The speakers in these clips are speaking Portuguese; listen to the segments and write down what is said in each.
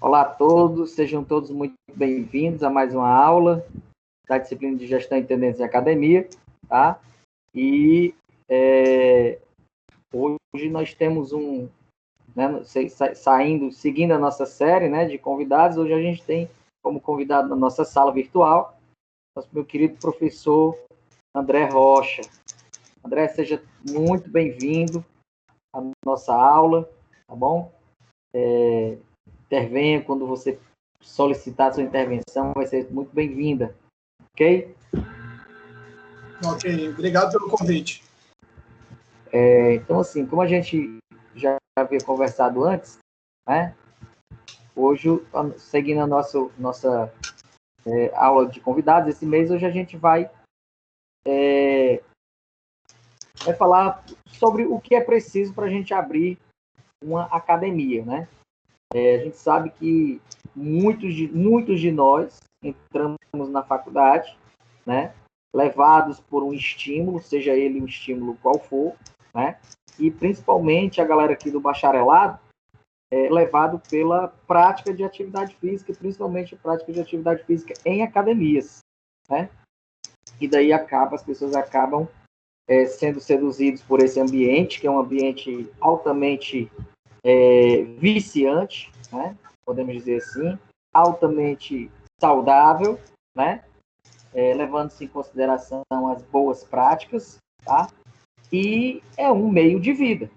Olá a todos, sejam todos muito bem-vindos a mais uma aula da disciplina de Gestão e Tendência em Academia, tá? E hoje nós temos seguindo a nossa série, né, de convidados. Hoje a gente tem como convidado na nossa sala virtual nosso meu querido professor André Rocha. André, seja muito bem-vindo à nossa aula, tá bom? Intervenha quando você solicitar a sua intervenção, vai ser muito bem-vinda, ok? Ok, obrigado pelo convite. Então, assim, como a gente já havia conversado antes, né? Hoje, seguindo a nossa aula de convidados, esse mês, hoje a gente vai falar sobre o que é preciso para a gente abrir uma academia, né? A gente sabe que muitos de nós entramos na faculdade, né? Levados por um estímulo, seja ele um estímulo qual for, né? E principalmente a galera aqui do bacharelado levado pela prática de atividade física, principalmente a prática de atividade física em academias, né? E daí as pessoas acabam sendo seduzidos por esse ambiente, que é um ambiente altamente viciante, né? Podemos dizer assim, altamente saudável, né? Levando-se em consideração as boas práticas, tá? E é um meio de vida,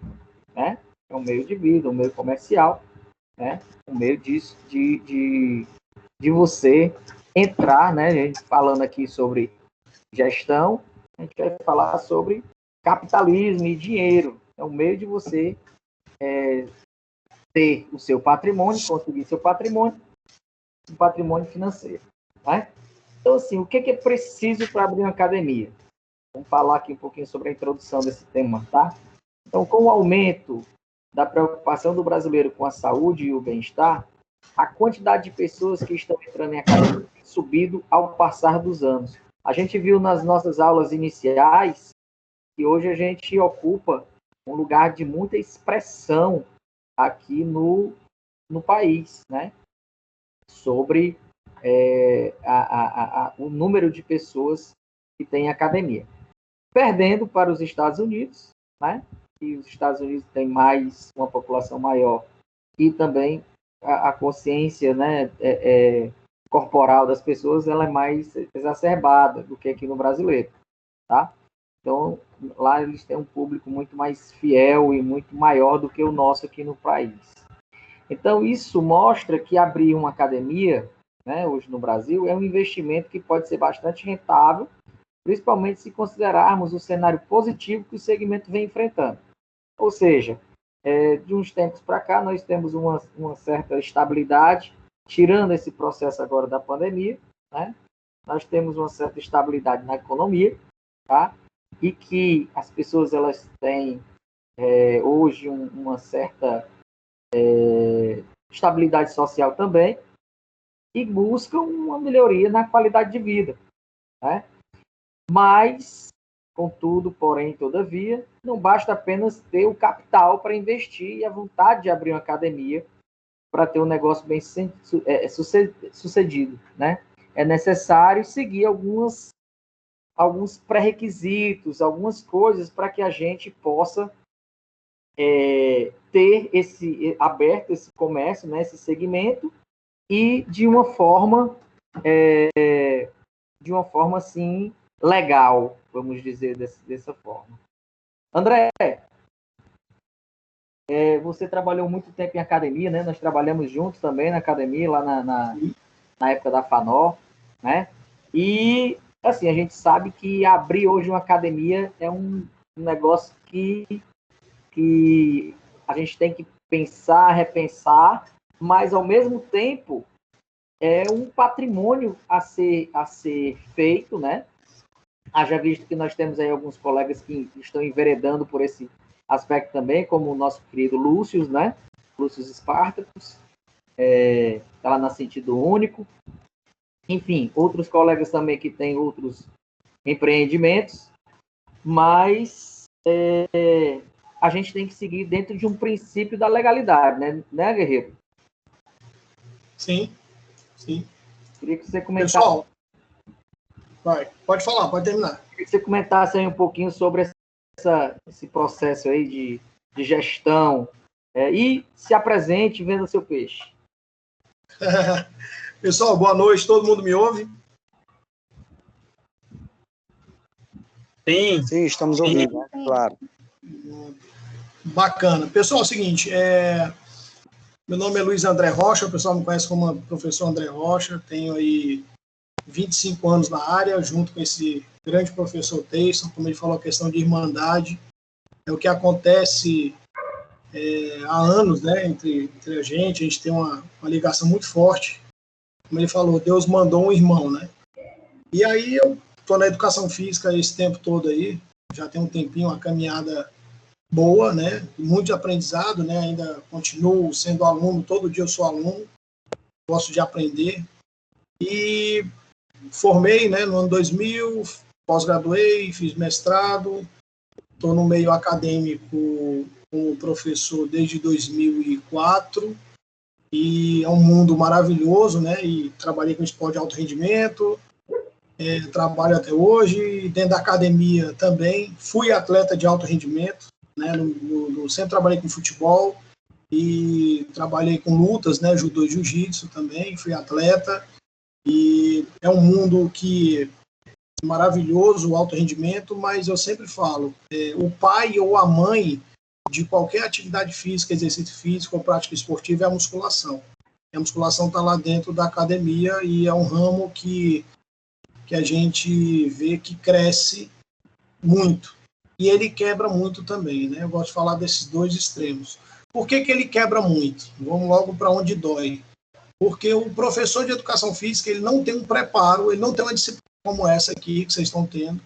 né? É um meio de vida, um meio comercial, né? Um meio disso, de você entrar, né? A gente falando aqui sobre gestão, a gente vai falar sobre capitalismo e dinheiro. É um meio de você ter o seu patrimônio, conseguir seu patrimônio, um patrimônio financeiro, né? Então, assim, o que é preciso para abrir uma academia? Vamos falar aqui um pouquinho sobre a introdução desse tema, tá? Então, com o aumento da preocupação do brasileiro com a saúde e o bem-estar, a quantidade de pessoas que estão entrando em academia tem subido ao passar dos anos. A gente viu nas nossas aulas iniciais que hoje a gente ocupa um lugar de muita expressão aqui no país, né? Sobre o número de pessoas que tem academia. Perdendo para os Estados Unidos, né? E os Estados Unidos têm uma população maior e também a consciência, né, corporal das pessoas ela é mais exacerbada do que aqui no brasileiro, tá? Então, lá eles têm um público muito mais fiel e muito maior do que o nosso aqui no país. Então, isso mostra que abrir uma academia, né, hoje no Brasil, é um investimento que pode ser bastante rentável, principalmente se considerarmos o cenário positivo que o segmento vem enfrentando. Ou seja, de uns tempos para cá, nós temos uma certa estabilidade, tirando esse processo agora da pandemia, né? Nós temos uma certa estabilidade na economia, tá? E que as pessoas elas têm hoje uma certa estabilidade social também e buscam uma melhoria na qualidade de vida, né? Mas, contudo, porém, todavia, não basta apenas ter o capital para investir e a vontade de abrir uma academia para ter um negócio bem sucedido, né? É necessário seguir alguns pré-requisitos, algumas coisas para que a gente possa ter aberto esse comércio, né, esse segmento, e de uma forma assim legal, vamos dizer dessa forma. André, você trabalhou muito tempo em academia, né? Nós trabalhamos juntos também na academia, lá na época da FANOR, né? E, assim, a gente sabe que abrir hoje uma academia é um negócio que a gente tem que pensar, repensar, mas, ao mesmo tempo, é um patrimônio a ser feito, né? Haja visto que nós temos aí alguns colegas que estão enveredando por esse aspecto também, como o nosso querido Lúcio, né? Lúcio Spartacus, está lá na Sentido Único. Enfim, outros colegas também que têm outros empreendimentos, mas a gente tem que seguir dentro de um princípio da legalidade, né, Guerreiro? Sim, sim. Queria que você comentasse. Pessoal, pode falar, pode terminar. Queria que você comentasse aí um pouquinho sobre esse processo aí de gestão e se apresente vendo seu peixe. Pessoal, boa noite, todo mundo me ouve? Sim, estamos ouvindo, né? Claro. Bacana. Pessoal, é o seguinte, meu nome é Luiz André Rocha, o pessoal me conhece como professor André Rocha, tenho aí 25 anos na área, junto com esse grande professor Teyson, como ele falou, a questão de irmandade, é o que acontece há anos, né, entre a gente tem uma ligação muito forte, como ele falou, Deus mandou um irmão, né, e aí eu estou na educação física esse tempo todo aí, já tem um tempinho, uma caminhada boa, né, muito aprendizado, né, ainda continuo sendo aluno, todo dia eu sou aluno, gosto de aprender, e formei, né, no ano 2000, pós-graduei, fiz mestrado, estou no meio acadêmico como professor desde 2004, e é um mundo maravilhoso, né, e trabalhei com esporte de alto rendimento, trabalho até hoje, dentro da academia também, fui atleta de alto rendimento, né, sempre trabalhei com futebol, e trabalhei com lutas, né, judô e jiu-jitsu também, fui atleta, e é um mundo que é maravilhoso, o alto rendimento, mas eu sempre falo, o pai ou a mãe de qualquer atividade física, exercício físico ou prática esportiva é a musculação. A musculação está lá dentro da academia e é um ramo que a gente vê que cresce muito. E ele quebra muito também, né? Eu gosto de falar desses dois extremos. Por que ele quebra muito? Vamos logo para onde dói. Porque o professor de educação física, ele não tem um preparo, ele não tem uma disciplina como essa aqui que vocês estão tendo.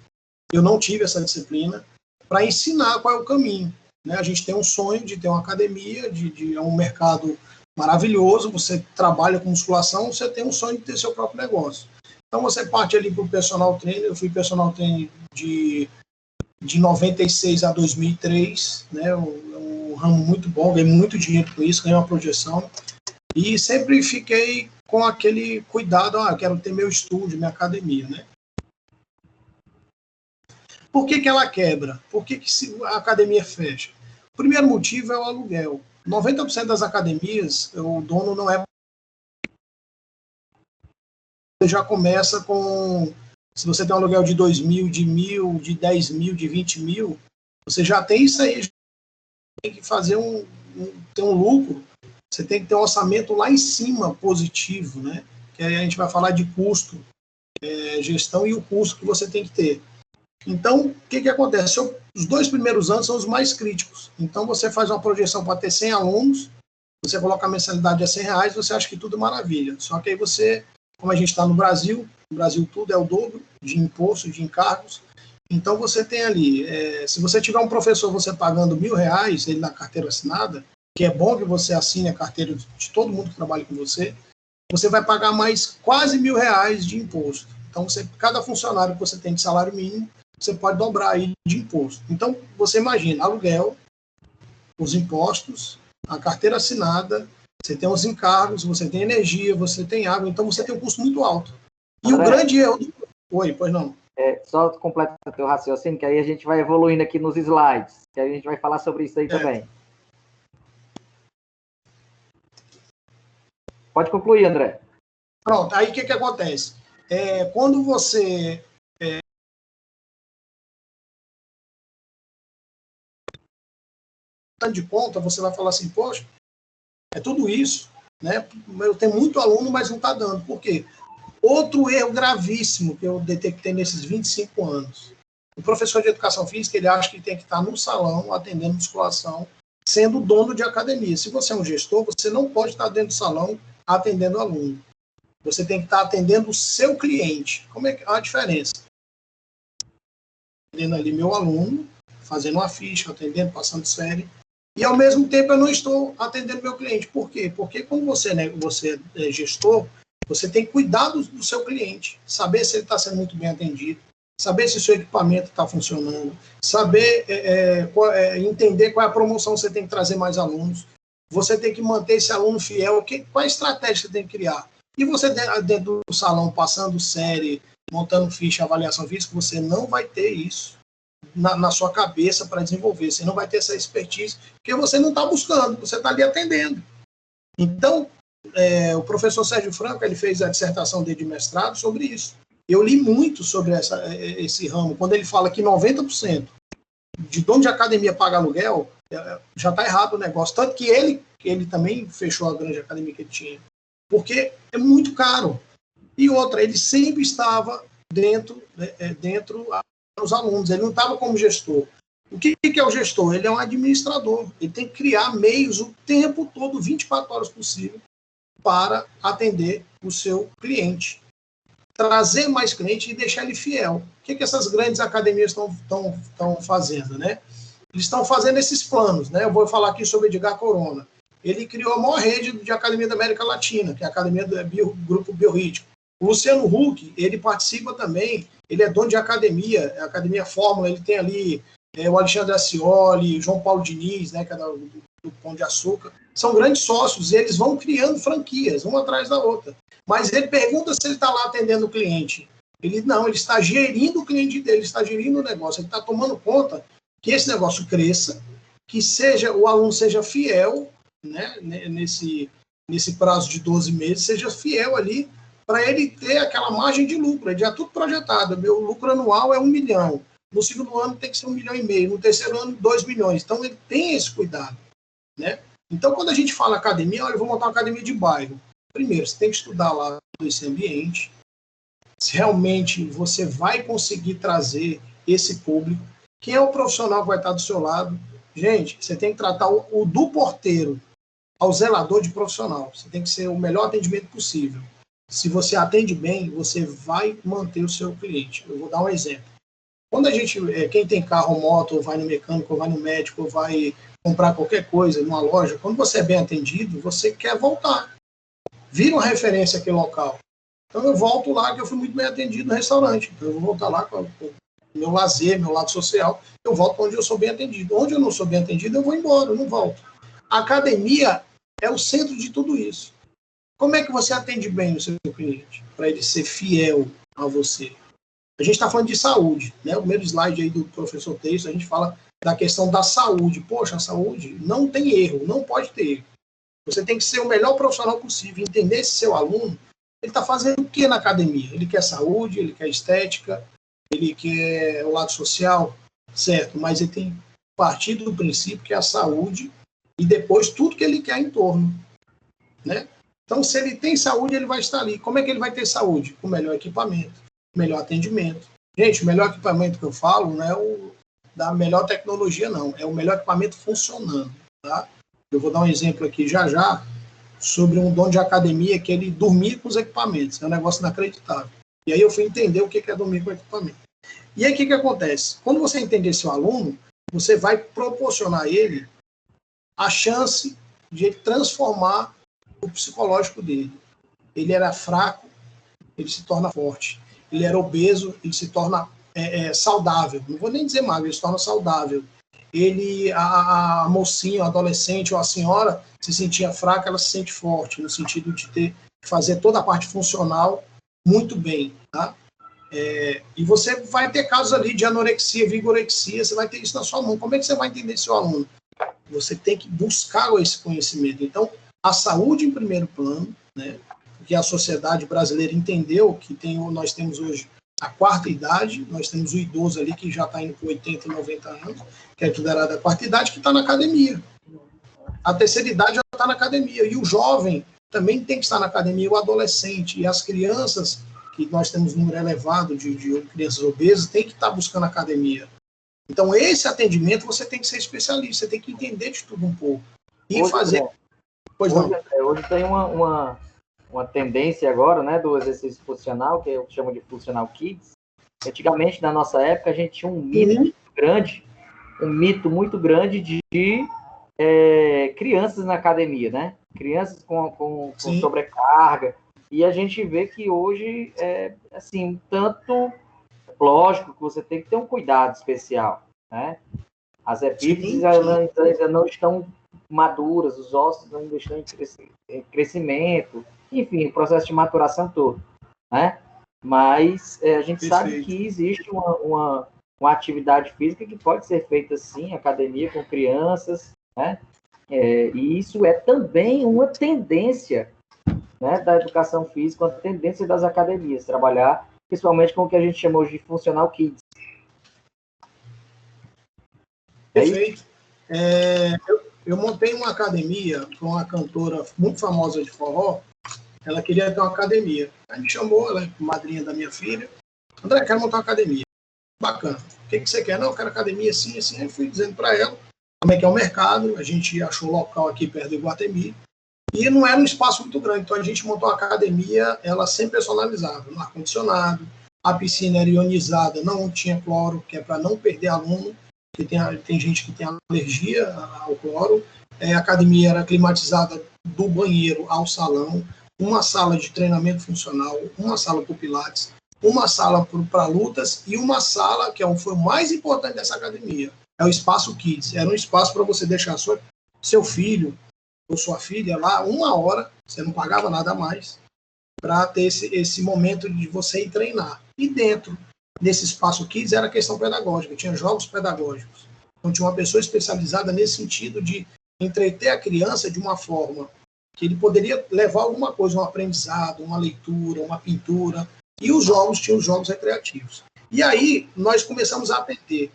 Eu não tive essa disciplina para ensinar qual é o caminho, né? A gente tem um sonho de ter uma academia, é um mercado maravilhoso, você trabalha com musculação, você tem um sonho de ter seu próprio negócio. Então você parte ali para o personal trainer, eu fui personal trainer de 96 a 2003, né? Um ramo muito bom, ganhei muito dinheiro com isso, ganhei uma projeção. E sempre fiquei com aquele cuidado, quero ter meu estúdio, minha academia, né? Por que ela quebra? Por que a academia fecha? O primeiro motivo é o aluguel. 90% das academias, o dono não é... Você já começa com... Se você tem um aluguel de 2 mil, de 1.000, de 10 mil, de 20 mil, você já tem isso aí. Tem que fazer ter um lucro. Você tem que ter um orçamento lá em cima positivo, né? Que aí a gente vai falar de custo, gestão e o custo que você tem que ter. Então, o que acontece? Os 2 primeiros anos são os mais críticos. Então, você faz uma projeção para ter 100 alunos, você coloca a mensalidade a R$100, você acha que tudo é maravilha. Só que aí você, como a gente está no Brasil tudo é o dobro de imposto, de encargos. Então, você tem ali, se você tiver um professor, você pagando R$1.000, ele na carteira assinada, que é bom que você assine a carteira de todo mundo que trabalha com você vai pagar mais quase R$1.000 de imposto. Então, cada funcionário que você tem de salário mínimo, você pode dobrar aí de imposto. Então, você imagina, aluguel, os impostos, a carteira assinada, você tem os encargos, você tem energia, você tem água, então você tem um custo muito alto. E André, o grande erro... Oi, pois não. Só completa o teu raciocínio, que aí a gente vai evoluindo aqui nos slides, que aí a gente vai falar sobre isso aí também. Pode concluir, André. Pronto, aí o que acontece? Quando você... de conta, você vai falar assim, poxa, é tudo isso, né? Eu tenho muito aluno, mas não está dando. Por quê? Outro erro gravíssimo que eu detectei nesses 25 anos. O professor de educação física, ele acha que tem que estar no salão, atendendo musculação, sendo dono de academia. Se você é um gestor, você não pode estar dentro do salão atendendo aluno. Você tem que estar atendendo o seu cliente. Como é a diferença? Atendendo ali meu aluno, fazendo uma ficha, atendendo, passando série, e ao mesmo tempo eu não estou atendendo meu cliente. Por quê? Porque quando você é gestor, você tem que cuidar do seu cliente, saber se ele está sendo muito bem atendido, saber se o seu equipamento está funcionando, saber entender qual é a promoção que você tem que trazer mais alunos. você tem que manter esse aluno fiel. Qual a estratégia que você tem que criar? E você, dentro do salão, passando série, montando ficha, avaliação física, você não vai ter isso na sua cabeça para desenvolver. Você não vai ter essa expertise, porque você não está buscando, você está ali atendendo. Então, o professor Sérgio Franco, ele fez a dissertação dele de mestrado sobre isso. Eu li muito sobre esse ramo. Quando ele fala que 90% de dono de academia paga aluguel, já está errado o negócio. Tanto que ele também fechou a grande academia que ele tinha. Porque é muito caro. E outra, ele sempre estava dentro dos alunos. Ele não estava como gestor. O que é o gestor? Ele é um administrador. Ele tem que criar meios o tempo todo, 24 horas possível, para atender o seu cliente. Trazer mais cliente e deixar ele fiel. O que essas grandes academias estão fazendo, né? Eles estão fazendo esses planos, né? Eu vou falar aqui sobre Edgar Corona. Ele criou a maior rede de academia da América Latina, que é a academia do Grupo Biorritmo. O Luciano Huck, ele participa também, ele é dono de academia, a Academia Fórmula, ele tem ali o Alexandre Ascioli, João Paulo Diniz, né, que é do Pão de Açúcar. São grandes sócios, e eles vão criando franquias, uma atrás da outra. Mas ele pergunta se ele está lá atendendo o cliente. Ele está gerindo o cliente dele, ele está gerindo o negócio, ele está tomando conta que esse negócio cresça, que o aluno seja fiel, né, nesse prazo de 12 meses, seja fiel ali, para ele ter aquela margem de lucro. Ele já tudo projetado. Meu lucro anual é 1 milhão. No segundo ano tem que ser 1,5 milhão. No terceiro ano, 2 milhões. Então, ele tem esse cuidado, né? Então, quando a gente fala academia, eu vou montar uma academia de bairro. Primeiro, você tem que estudar lá esse ambiente. Se realmente você vai conseguir trazer esse público. Quem é o profissional que vai estar do seu lado? Gente, você tem que tratar o do porteiro ao zelador de profissional. Você tem que ser o melhor atendimento possível. Se você atende bem, você vai manter o seu cliente. Eu vou dar um exemplo. Quando quem tem carro ou moto, ou vai no mecânico, ou vai no médico, ou vai comprar qualquer coisa numa loja, quando você é bem atendido, você quer voltar. Vira uma referência aquele local. Então eu volto lá, que eu fui muito bem atendido no restaurante. Então eu vou voltar lá com o meu lazer, meu lado social, eu volto onde eu sou bem atendido. Onde eu não sou bem atendido, eu vou embora, eu não volto. A academia é o centro de tudo isso. Como é que você atende bem o seu cliente? Para ele ser fiel a você. A gente está falando de saúde, né? O primeiro slide aí do professor Teixeira, a gente fala da questão da saúde. Poxa, a saúde não tem erro, não pode ter erro. Você tem que ser o melhor profissional possível, entender esse seu aluno, ele está fazendo o que na academia? Ele quer saúde, ele quer estética, ele quer o lado social, certo? Mas ele tem que partir do princípio que é a saúde e depois tudo que ele quer em torno, né? Então, se ele tem saúde, ele vai estar ali. Como é que ele vai ter saúde? Com melhor equipamento, melhor atendimento. Gente, o melhor equipamento que eu falo não é o da melhor tecnologia, não. É o melhor equipamento funcionando, tá? Eu vou dar um exemplo aqui já sobre um dono de academia que ele dormia com os equipamentos. É um negócio inacreditável. E aí eu fui entender o que é dormir com equipamento. E aí o que acontece? Quando você entender seu aluno, você vai proporcionar a ele a chance de ele transformar o psicológico dele. Ele era fraco, ele se torna forte. Ele era obeso, ele se torna saudável. Não vou nem dizer magro, ele se torna saudável. A mocinha, a adolescente ou a senhora se sentia fraca, ela se sente forte, no sentido de fazer toda a parte funcional muito bem, tá? E você vai ter casos ali de anorexia, vigorexia, você vai ter isso na sua mão. Como é que você vai entender seu aluno? Você tem que buscar esse conhecimento. Então, a saúde em primeiro plano, né? Porque a sociedade brasileira entendeu que nós temos hoje a quarta idade, nós temos o idoso ali que já está indo com 80 e 90 anos, que é considerada a quarta idade, que está na academia. A terceira idade já está na academia. E o jovem também tem que estar na academia, o adolescente. E as crianças, que nós temos um número elevado de crianças obesas, tem que estar buscando academia. Então, esse atendimento você tem que ser especialista, você tem que entender de tudo um pouco. E hoje, fazer... Hoje tem uma tendência agora, né, do exercício funcional, que eu chamo de Funcional Kids. Antigamente, na nossa época, a gente tinha um mito muito grande de crianças na academia, né? Crianças com sobrecarga. E a gente vê que hoje, assim, tanto... Lógico que você tem que ter um cuidado especial, né? As epífises ainda não estão maduras, os ossos ainda estão em crescimento, enfim, o processo de maturação todo, né? Mas a gente sabe que existe uma atividade física que pode ser feita, sim, academia com crianças, né? E isso é também uma tendência, né, da educação física, uma tendência das academias, trabalhar principalmente com o que a gente chama hoje de Functional Kids. Perfeito. Eu montei uma academia com uma cantora muito famosa de forró. Ela queria ter uma academia. Aí me chamou, ela é madrinha da minha filha. André, quero montar uma academia. Bacana. O que você quer? Não, eu quero academia assim, assim. Aí fui dizendo para ela como é que é o mercado. A gente achou um local aqui perto do Iguatemi. E não era um espaço muito grande. Então a gente montou uma academia, ela sempre personalizada. No ar-condicionado, a piscina era ionizada, não tinha cloro, que é para não perder aluno. Porque tem gente que tem alergia ao cloro. A academia era climatizada do banheiro ao salão, uma sala de treinamento funcional, uma sala para pilates, uma sala para lutas e uma sala, que foi o mais importante dessa academia, é o espaço Kids. Era um espaço para você deixar seu filho ou sua filha lá 1 hora, você não pagava nada a mais, para ter esse momento de você ir treinar. E dentro desse espaço Kids era a questão pedagógica, tinha jogos pedagógicos. Então tinha uma pessoa especializada nesse sentido de entreter a criança de uma forma que ele poderia levar alguma coisa, um aprendizado, uma leitura, uma pintura, e os jogos tinham os jogos recreativos. E aí nós começamos a atender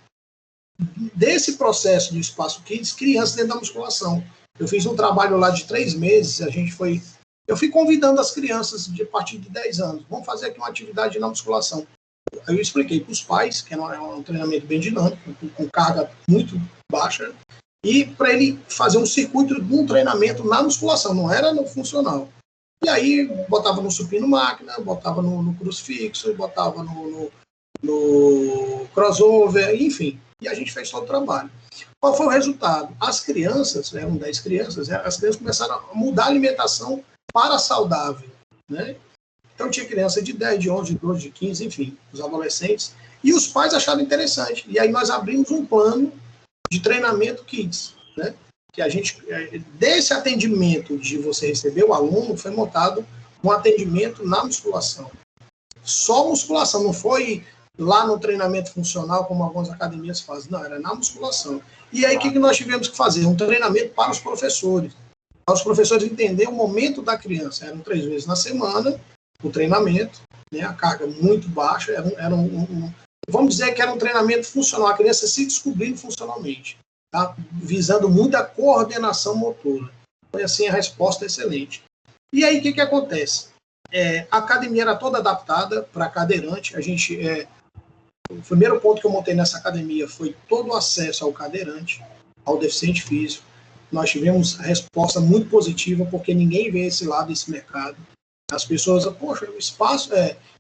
desse processo de espaço Kids, crianças dentro da musculação. Eu fiz um trabalho lá de 3 meses, eu fui convidando as crianças de a partir de 10 anos, vamos fazer aqui uma atividade na musculação. Aí eu expliquei para os pais, que é um treinamento bem dinâmico, com carga muito baixa, e para ele fazer um circuito de um treinamento na musculação, não era no funcional. E aí botava no supino máquina, botava no crucifixo, botava no crossover, enfim. E a gente fez todo o trabalho. Qual foi o resultado? As crianças, eram 10 crianças, as crianças começaram a mudar a alimentação para saudável, né? Então tinha criança de 10, de 11, de 12, de 15, enfim, os adolescentes. E os pais acharam interessante. E aí nós abrimos um plano de treinamento Kids, né? Que a gente, desse atendimento de você receber o aluno, foi montado um atendimento na musculação. Só musculação, não foi lá no treinamento funcional, como algumas academias fazem, não, era na musculação. E aí o que nós tivemos que fazer? Um treinamento para os professores. Para os professores entenderem o momento da criança. Eram 3 vezes na semana, o treinamento, né? A carga muito baixa, vamos dizer que era um treinamento funcional, a criança se descobrindo funcionalmente, tá? Visando muito a coordenação motora. Foi assim a resposta excelente. E aí o que acontece? A academia era toda adaptada para cadeirante. O primeiro ponto que eu montei nessa academia foi todo o acesso ao cadeirante, ao deficiente físico. Nós tivemos a resposta muito positiva, porque ninguém vê esse lado desse mercado. As pessoas, poxa, o espaço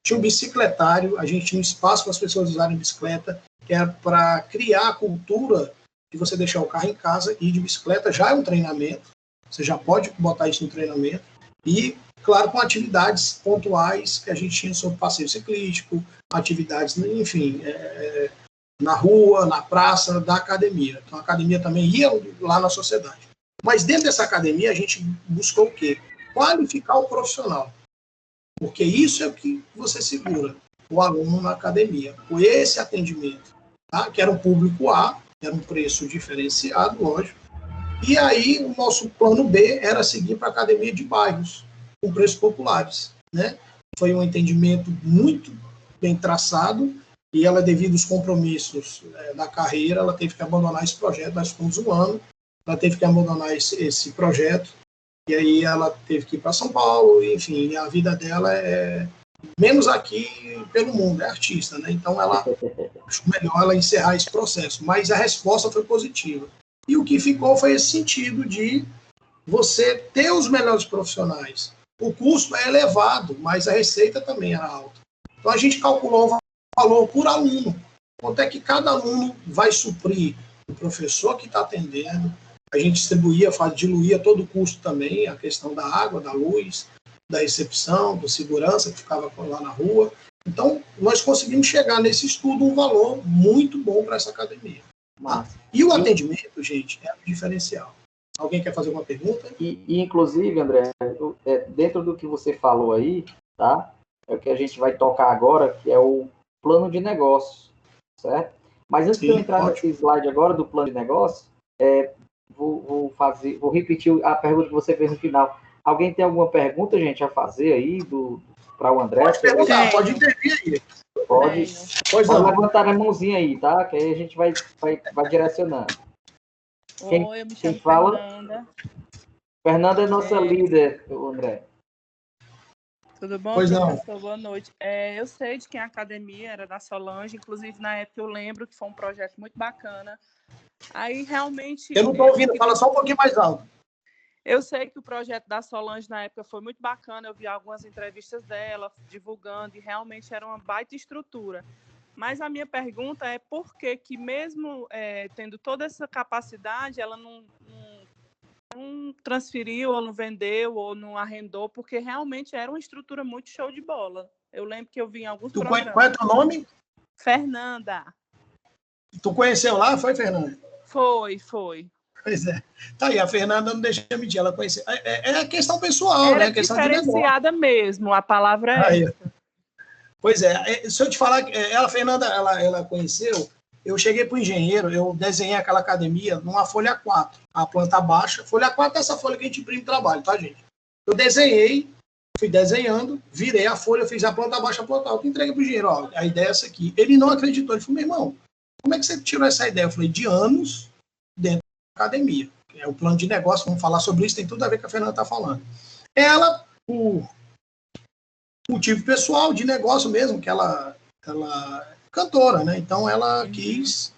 tinha um bicicletário, a gente tinha um espaço para as pessoas usarem bicicleta, que era para criar a cultura de você deixar o carro em casa e ir de bicicleta, já é um treinamento, você já pode botar isso no treinamento, e, claro, com atividades pontuais que a gente tinha sobre passeio ciclístico, atividades, enfim, na rua, na praça, da academia. Então, a academia também ia lá na sociedade. Mas dentro dessa academia, a gente buscou o quê? Qualificar o profissional. Porque isso é o que você segura o aluno na academia. Com esse atendimento, tá? Que era um público A, era um preço diferenciado, lógico. E aí o nosso plano B era seguir para a academia de bairros, com preços populares, né? Foi um entendimento muito bem traçado e ela, devido aos compromissos da carreira, ela teve que abandonar esse projeto. Nós ficamos 1 ano, ela teve que abandonar esse projeto. E aí ela teve que ir para São Paulo, enfim, a vida dela é menos aqui pelo mundo, é artista, né? Então acho melhor ela encerrar esse processo. Mas a resposta foi positiva. E o que ficou foi esse sentido de você ter os melhores profissionais. O custo é elevado, mas a receita também era alta. Então a gente calculou o valor por aluno. Quanto é que cada aluno vai suprir o professor que está atendendo. A gente diluía todo o custo também, a questão da água, da luz, da recepção, do segurança que ficava lá na rua. Então, nós conseguimos chegar nesse estudo um valor muito bom para essa academia. Tá? E o atendimento, gente, é um diferencial. Alguém quer fazer uma pergunta? Inclusive, André, dentro do que você falou aí, tá? É o que a gente vai tocar agora, que é o plano de negócio, certo? Mas antes de eu entrar nesse slide agora do plano de negócio, vou repetir a pergunta que você fez no final. Alguém tem alguma pergunta, gente, a fazer aí para o André? Pode perguntar, pode intervir aí. Pode levantar a mãozinha aí, tá? Que aí a gente vai direcionando. Oi, eu me chamo fala? Fernanda. Fernanda é nossa líder, André. Tudo bom, pois professor? Não. Boa noite. Eu sei de quem é a academia, era da Solange, inclusive na época eu lembro que foi um projeto muito bacana. Aí realmente... Eu não estou ouvindo, fala só um pouquinho mais alto. Eu sei que o projeto da Solange na época foi muito bacana, eu vi algumas entrevistas dela divulgando e realmente era uma baita estrutura. Mas a minha pergunta é por que mesmo tendo toda essa capacidade, ela não transferiu, ou não vendeu, ou não arrendou, porque realmente era uma estrutura muito show de bola. Eu lembro que eu vi em alguns programas. Qual é teu nome? Fernanda. Tu conheceu lá, foi, Fernanda? Foi. Pois é. Tá aí, a Fernanda não deixa eu mentir, ela conheceu. É questão pessoal, era, né? Questão diferenciada mesmo, a palavra é essa. Pois é, se eu te falar, a Fernanda, ela conheceu, eu cheguei para o engenheiro, eu desenhei aquela academia numa folha 4, a planta baixa. Folha 4 é essa folha que a gente imprime trabalho, tá, gente? Eu desenhei, fui desenhando, virei a folha, fiz a planta baixa, a planta alta, entreguei para o engenheiro, ó, a ideia é essa aqui. Ele não acreditou, ele falou, meu irmão, como é que você tirou essa ideia? Eu falei, de anos dentro da academia. É o plano de negócio, vamos falar sobre isso, tem tudo a ver com a Fernanda está falando. Ela, por motivo pessoal, de negócio mesmo, que ela é cantora, né? Então ela quis...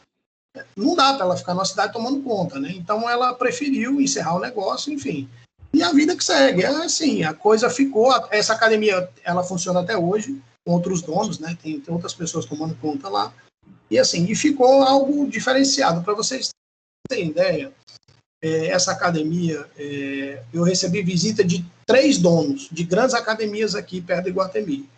Não dá para ela ficar na cidade tomando conta, né? Então ela preferiu encerrar o negócio, enfim. E a vida que segue. É assim, a coisa ficou... Essa academia, ela funciona até hoje, com outros donos, né? Tem outras pessoas tomando conta lá. E assim, e ficou algo diferenciado. Para vocês terem ideia, essa academia, eu recebi visita de 3 donos de grandes academias aqui perto de Iguatemi.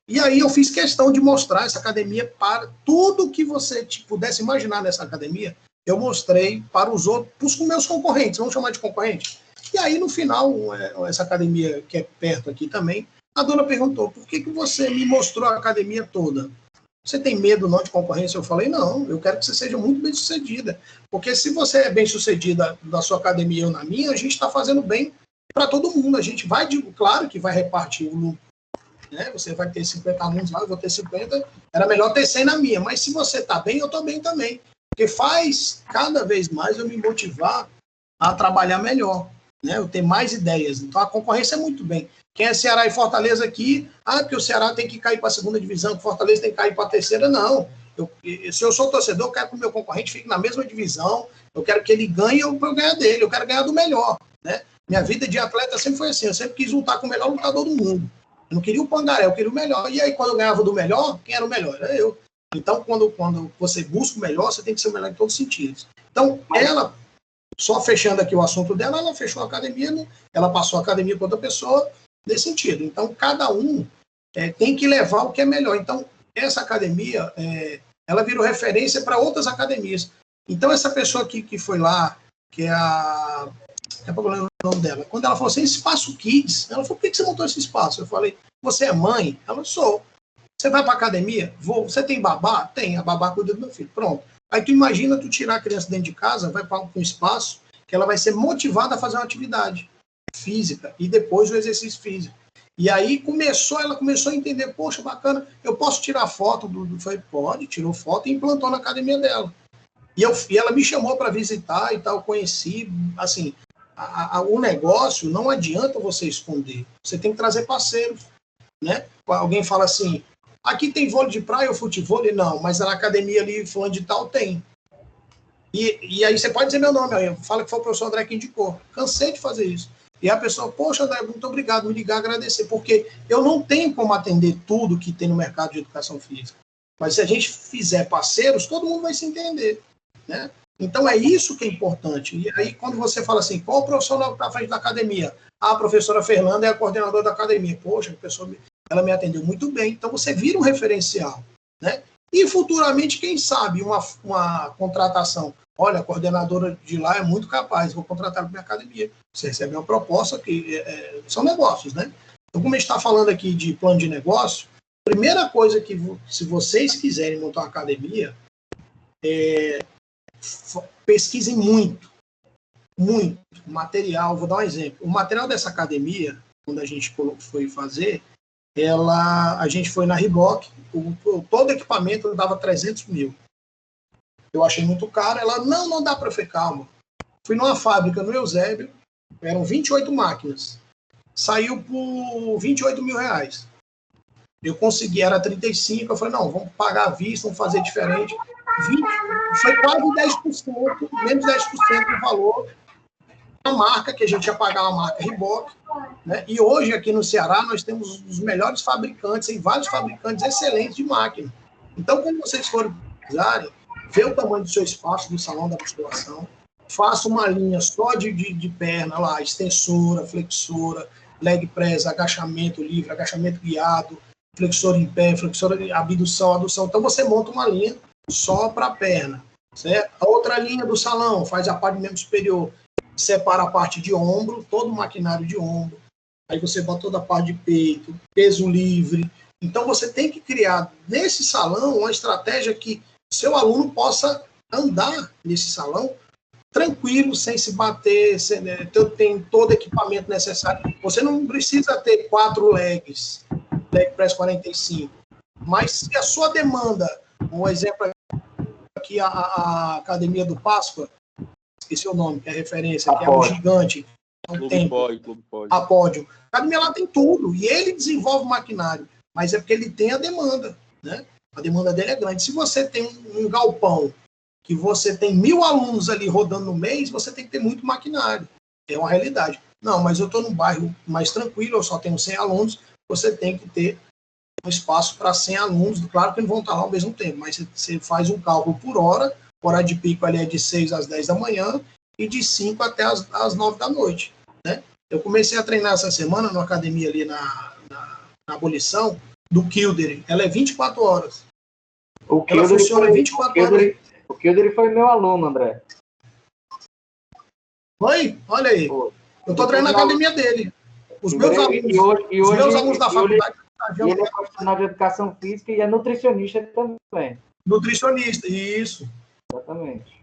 E aí eu fiz questão de mostrar essa academia para tudo que você pudesse imaginar nessa academia, eu mostrei para os meus concorrentes, vamos chamar de concorrente. E aí no final, essa academia que é perto aqui também, a dona perguntou, por que você me mostrou a academia toda? Você tem medo não de concorrência? Eu falei, não, eu quero que você seja muito bem sucedida. Porque se você é bem sucedida na sua academia ou na minha, a gente está fazendo bem para todo mundo. A gente vai, claro que vai repartir o lucro. Né? Você vai ter 50 alunos lá, eu vou ter 50. Era melhor ter 100 na minha. Mas se você está bem, eu estou bem também. Porque faz cada vez mais eu me motivar a trabalhar melhor. Né? Eu ter mais ideias. Então a concorrência é muito bem. Quem é Ceará e Fortaleza aqui, porque o Ceará tem que cair para a segunda divisão, o Fortaleza tem que cair para a terceira, não. Se eu sou torcedor, eu quero que o meu concorrente fique na mesma divisão, eu quero que ele ganhe para eu ganhar dele, eu quero ganhar do melhor. Né? Minha vida de atleta sempre foi assim, eu sempre quis lutar com o melhor lutador do mundo. Eu não queria o pangaré, eu queria o melhor. E aí, quando eu ganhava do melhor, quem era o melhor? Era eu. Então, quando você busca o melhor, você tem que ser o melhor em todos os sentidos. Então, ela, só fechando aqui o assunto dela, ela fechou a academia, ela passou a academia para outra pessoa, nesse sentido. Então, cada um tem que levar o que é melhor. Então, essa academia, ela virou referência para outras academias. Então, essa pessoa que foi lá, que é a... Daqui a pouco eu lembro o nome dela. Quando ela falou assim, Espaço Kids, ela falou, por que você montou esse espaço? Eu falei, você é mãe? Ela, sou. Você vai para academia? Vou. Você tem babá? Tem. A babá cuida do meu filho. Pronto. Aí tu imagina tu tirar a criança dentro de casa, vai para um espaço que ela vai ser motivada a fazer uma atividade física e depois o exercício físico. E aí ela começou a entender, poxa, bacana, eu posso tirar foto do falei, pode, tirou foto e implantou na academia dela. E ela me chamou para visitar e tal, conheci, assim, o negócio não adianta você esconder, você tem que trazer parceiros, né? Alguém fala assim, aqui tem vôlei de praia ou futevôlei? Não, mas na academia ali, fulano de tal, tem. E aí você pode dizer meu nome, aí fala que foi o professor André que indicou. Cansei de fazer isso. E a pessoa, poxa, André, muito obrigado, me ligar, agradecer, porque eu não tenho como atender tudo que tem no mercado de educação física. Mas se a gente fizer parceiros, todo mundo vai se entender, né? Então é isso que é importante. E aí quando você fala assim, qual o profissional que está à frente da academia? A professora Fernanda é a coordenadora da academia. Poxa, a pessoa, ela me atendeu muito bem. Então você vira um referencial, né? E futuramente, quem sabe, uma contratação olha, a coordenadora de lá é muito capaz, vou contratar para minha academia. Você recebe uma proposta que são negócios, né? Então, como a gente está falando aqui de plano de negócio, a primeira coisa que, se vocês quiserem montar uma academia, pesquisem muito material. Vou dar um exemplo. O material dessa academia, quando a gente foi fazer, a gente foi na Reebok, todo equipamento dava 300 mil. Eu achei muito caro. Ela, não dá para ficar, calma. Fui numa fábrica no Eusébio, eram 28 máquinas. Saiu por 28 mil reais. Eu consegui, era 35, eu falei, não, vamos pagar à vista, vamos fazer diferente. Foi quase 10%, menos 10% do valor da marca, que a gente ia pagar a marca Reebok, né? E hoje, aqui no Ceará, nós temos os melhores fabricantes, tem vários fabricantes excelentes de máquina. Então, quando vocês forem precisarem, vê o tamanho do seu espaço, do salão da musculação, faça uma linha só de perna lá, extensora, flexora, leg press, agachamento livre, agachamento guiado, flexor em pé, flexor, abdução, adução. Então, você monta uma linha só para a perna, certo? A outra linha do salão faz a parte de membro superior, separa a parte de ombro, todo o maquinário de ombro, aí você bota toda a parte de peito, peso livre. Então, você tem que criar nesse salão uma estratégia que seu aluno possa andar nesse salão tranquilo, sem se bater, tem todo o equipamento necessário. Você não precisa ter 4 legs, leg press 45, mas se a sua demanda, um exemplo aqui, a Academia do Páscoa, esqueci o nome, que é a referência, que é um gigante, a Pódio. A academia lá tem tudo, e ele desenvolve o maquinário, mas é porque ele tem a demanda, né? A demanda dele é grande. Se você tem um galpão, que você tem 1.000 alunos ali rodando no mês, você tem que ter muito maquinário. É uma realidade. Não, mas eu estou num bairro mais tranquilo, eu só tenho 100 alunos, você tem que ter um espaço para 100 alunos. Claro que eles vão estar lá ao mesmo tempo, mas você faz um cálculo por hora, hora de pico ali é de 6 às 10 da manhã e de 5 até às 9 da noite. Né? Eu comecei a treinar essa semana numa academia ali na Abolição, do Kilder. Ela é 24 horas. Ela funciona 24 horas. O Kilder foi meu aluno, André. Oi? Olha aí. Eu estou treinando na academia dele. Os meus alunos da faculdade. Ele é profissional de educação física e é nutricionista também. Nutricionista, isso. Exatamente.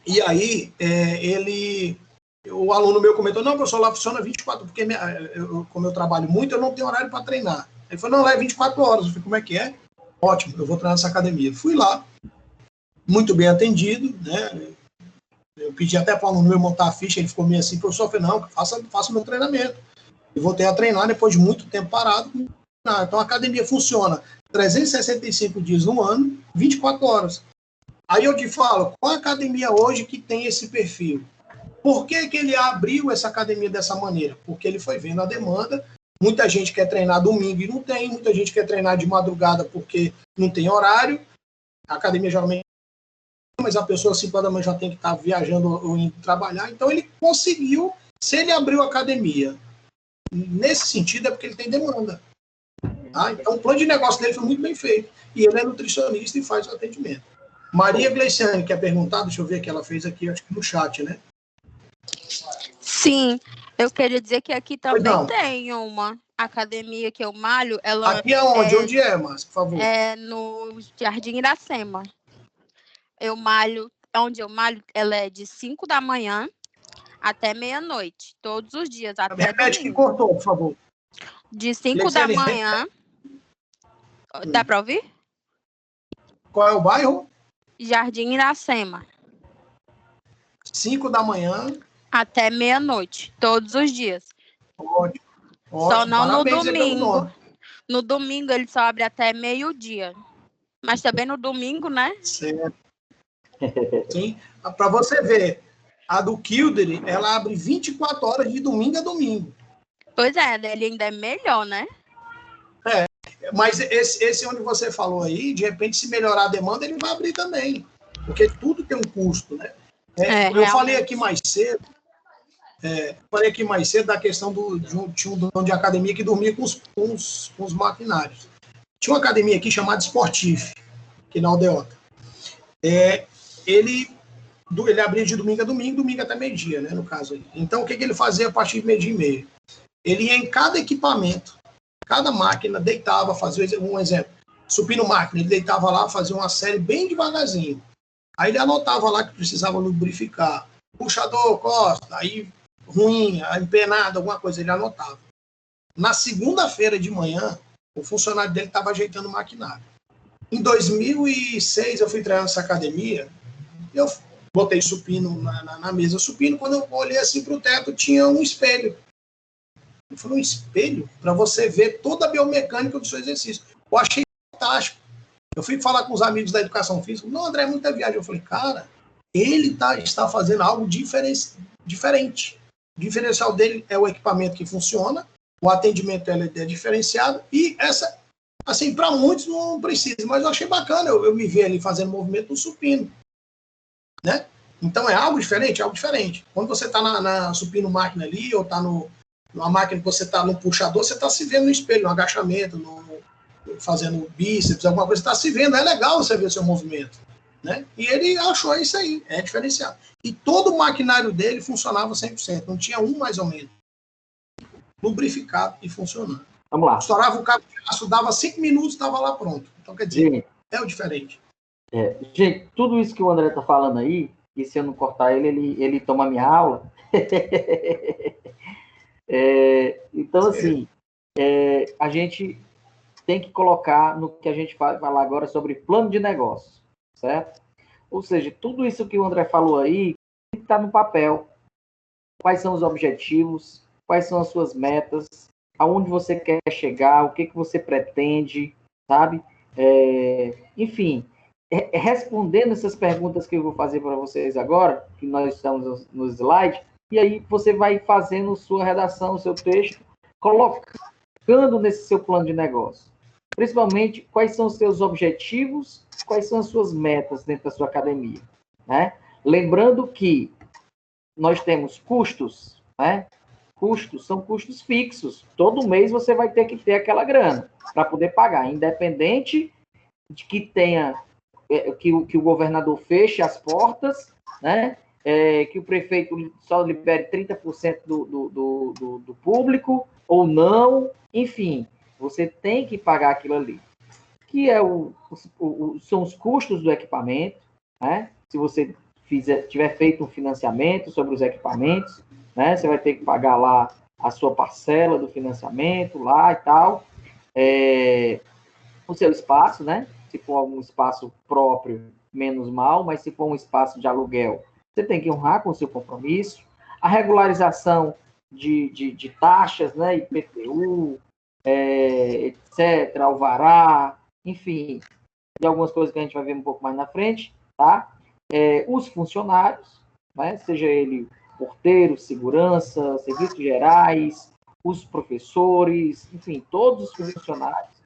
E aí, o aluno meu comentou, não, professor, lá funciona 24, porque como eu trabalho muito, eu não tenho horário para treinar. Ele falou, não, lá é 24 horas. Eu falei, como é que é? Ótimo, eu vou treinar nessa academia. Fui lá, muito bem atendido, né? Eu pedi até para o aluno meu montar a ficha, ele ficou meio assim, professor, eu falei, não, faça o meu treinamento. E voltei a treinar depois de muito tempo parado. Então a academia funciona 365 dias no ano, 24 horas. Aí eu te falo, qual a academia hoje que tem esse perfil? Por que ele abriu essa academia dessa maneira? Porque ele foi vendo a demanda. Muita gente quer treinar domingo e não tem, muita gente quer treinar de madrugada porque não tem horário. A academia geralmente, mas a pessoa 5 horas da manhã já tem que estar viajando ou indo trabalhar. Então ele conseguiu, se ele abriu a academia nesse sentido é porque ele tem demanda. Tá? Então o plano de negócio dele foi muito bem feito. E ele é nutricionista e faz o atendimento. Maria Gleiciane quer perguntar, deixa eu ver o que ela fez aqui, acho que no chat, né? Sim, eu queria dizer que aqui também tem uma academia que eu malho. Ela aqui é onde? Onde é, Márcia, por favor? É no Jardim Iracema. Onde eu malho, ela é de 5 da manhã até meia-noite, todos os dias, até repete domingo. Que cortou, por favor. De 5 da manhã... Dá para ouvir? Qual é o bairro? Jardim Iracema. 5 da manhã... até meia-noite, todos os dias. Ótimo. Só não no domingo. No domingo ele só abre até meio-dia. Mas também no domingo, né? Certo. Sim. Para você ver, a do Kilder, ela abre 24 horas de domingo a domingo. Pois é, ele ainda é melhor, né? Mas esse onde você falou aí, de repente, se melhorar a demanda, ele vai abrir também. Porque tudo tem um custo, né? Eu falei aqui mais cedo, da questão tinha um dono de academia que dormia com os maquinários. Tinha uma academia aqui chamada Sportif, aqui na Aldeota. Ele ele abria de domingo a domingo até meio-dia, né, no caso aí. Então, o que ele fazia a partir de meio-dia e meia? Ele ia em cada equipamento, cada máquina, deitava, fazia um exemplo, supino máquina, ele deitava lá, fazia uma série bem devagarzinho. Aí ele anotava lá que precisava lubrificar, puxador, costa, aí ruim, empenado, alguma coisa, ele anotava. Na segunda-feira de manhã, o funcionário dele estava ajeitando o maquinário. Em 2006, eu fui treinar nessa academia, eu botei supino na mesa supino, quando eu olhei assim para o teto, tinha um espelho. Eu falei, um espelho? Para você ver toda a biomecânica do seu exercício. Eu achei fantástico. Eu fui falar com os amigos da educação física, não, André, é muita viagem. Eu falei, cara, ele está fazendo algo diferente. O diferencial dele é o equipamento que funciona, o atendimento é diferenciado, e essa, assim, para muitos não precisa, mas eu achei bacana eu me ver ali fazendo movimento no supino, né? Então é algo diferente, Quando você está na supino máquina ali, ou está numa máquina que você está no puxador, você está se vendo no espelho, no agachamento, fazendo bíceps, alguma coisa, você está se vendo, é legal você ver o seu movimento, né? E ele achou isso aí, é diferenciado. E todo o maquinário dele funcionava 100%, não tinha um mais ou menos. Lubrificado e funcionando. Vamos lá. Estourava o cabo de aço, dava 5 minutos, estava lá pronto. Então, quer dizer, é o diferente. Gente, tudo isso que o André está falando aí, e se eu não cortar ele toma minha aula. Então, assim, a gente tem que colocar no que a gente vai falar agora sobre plano de negócio, certo? Ou seja, tudo isso que o André falou aí tem que estar no papel. Quais são os objetivos, quais são as suas metas, aonde você quer chegar, o que você pretende, sabe? Enfim, respondendo essas perguntas que eu vou fazer para vocês agora, que nós estamos no slide, e aí você vai fazendo sua redação, o seu texto, colocando nesse seu plano de negócio. Principalmente, quais são os seus objetivos, quais são as suas metas dentro da sua academia, né? Lembrando que nós temos custos, né? Custos são custos fixos. Todo mês você vai ter que ter aquela grana para poder pagar, independente de que tenha que o governador feche as portas, né? Que o prefeito só libere 30% do público ou não, enfim, você tem que pagar aquilo ali, que são os custos do equipamento, né? Se você tiver feito um financiamento sobre os equipamentos, né? Você vai ter que pagar lá a sua parcela do financiamento lá e tal. O seu espaço, né? Se for um espaço próprio, menos mal, mas se for um espaço de aluguel, você tem que honrar com o seu compromisso. A regularização de taxas, né? IPTU, etc., alvará, enfim, de algumas coisas que a gente vai ver um pouco mais na frente, tá? Os funcionários, né? Seja ele porteiro, segurança, serviços gerais, os professores, enfim, todos os funcionários,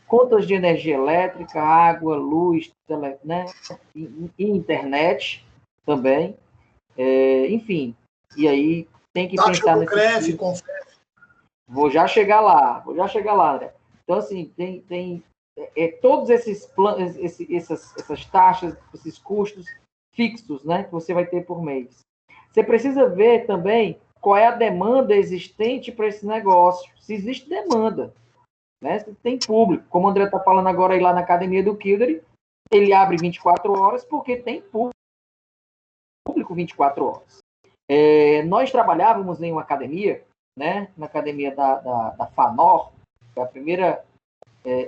contas de energia elétrica, água, luz, né? E internet também, enfim, e aí tem que taxa pensar do CREF, CONFEF. Vou já chegar lá, André. Então, assim, tem todos esses planos, essas taxas, esses custos fixos, né, que você vai ter por mês. Você precisa ver também qual é a demanda existente para esse negócio. Se existe demanda, né? Se tem público. Como o André está falando agora aí lá na academia do Kildare, ele abre 24 horas porque tem público 24 horas. Nós trabalhávamos em uma academia, né, na academia da FANOR, que é a primeira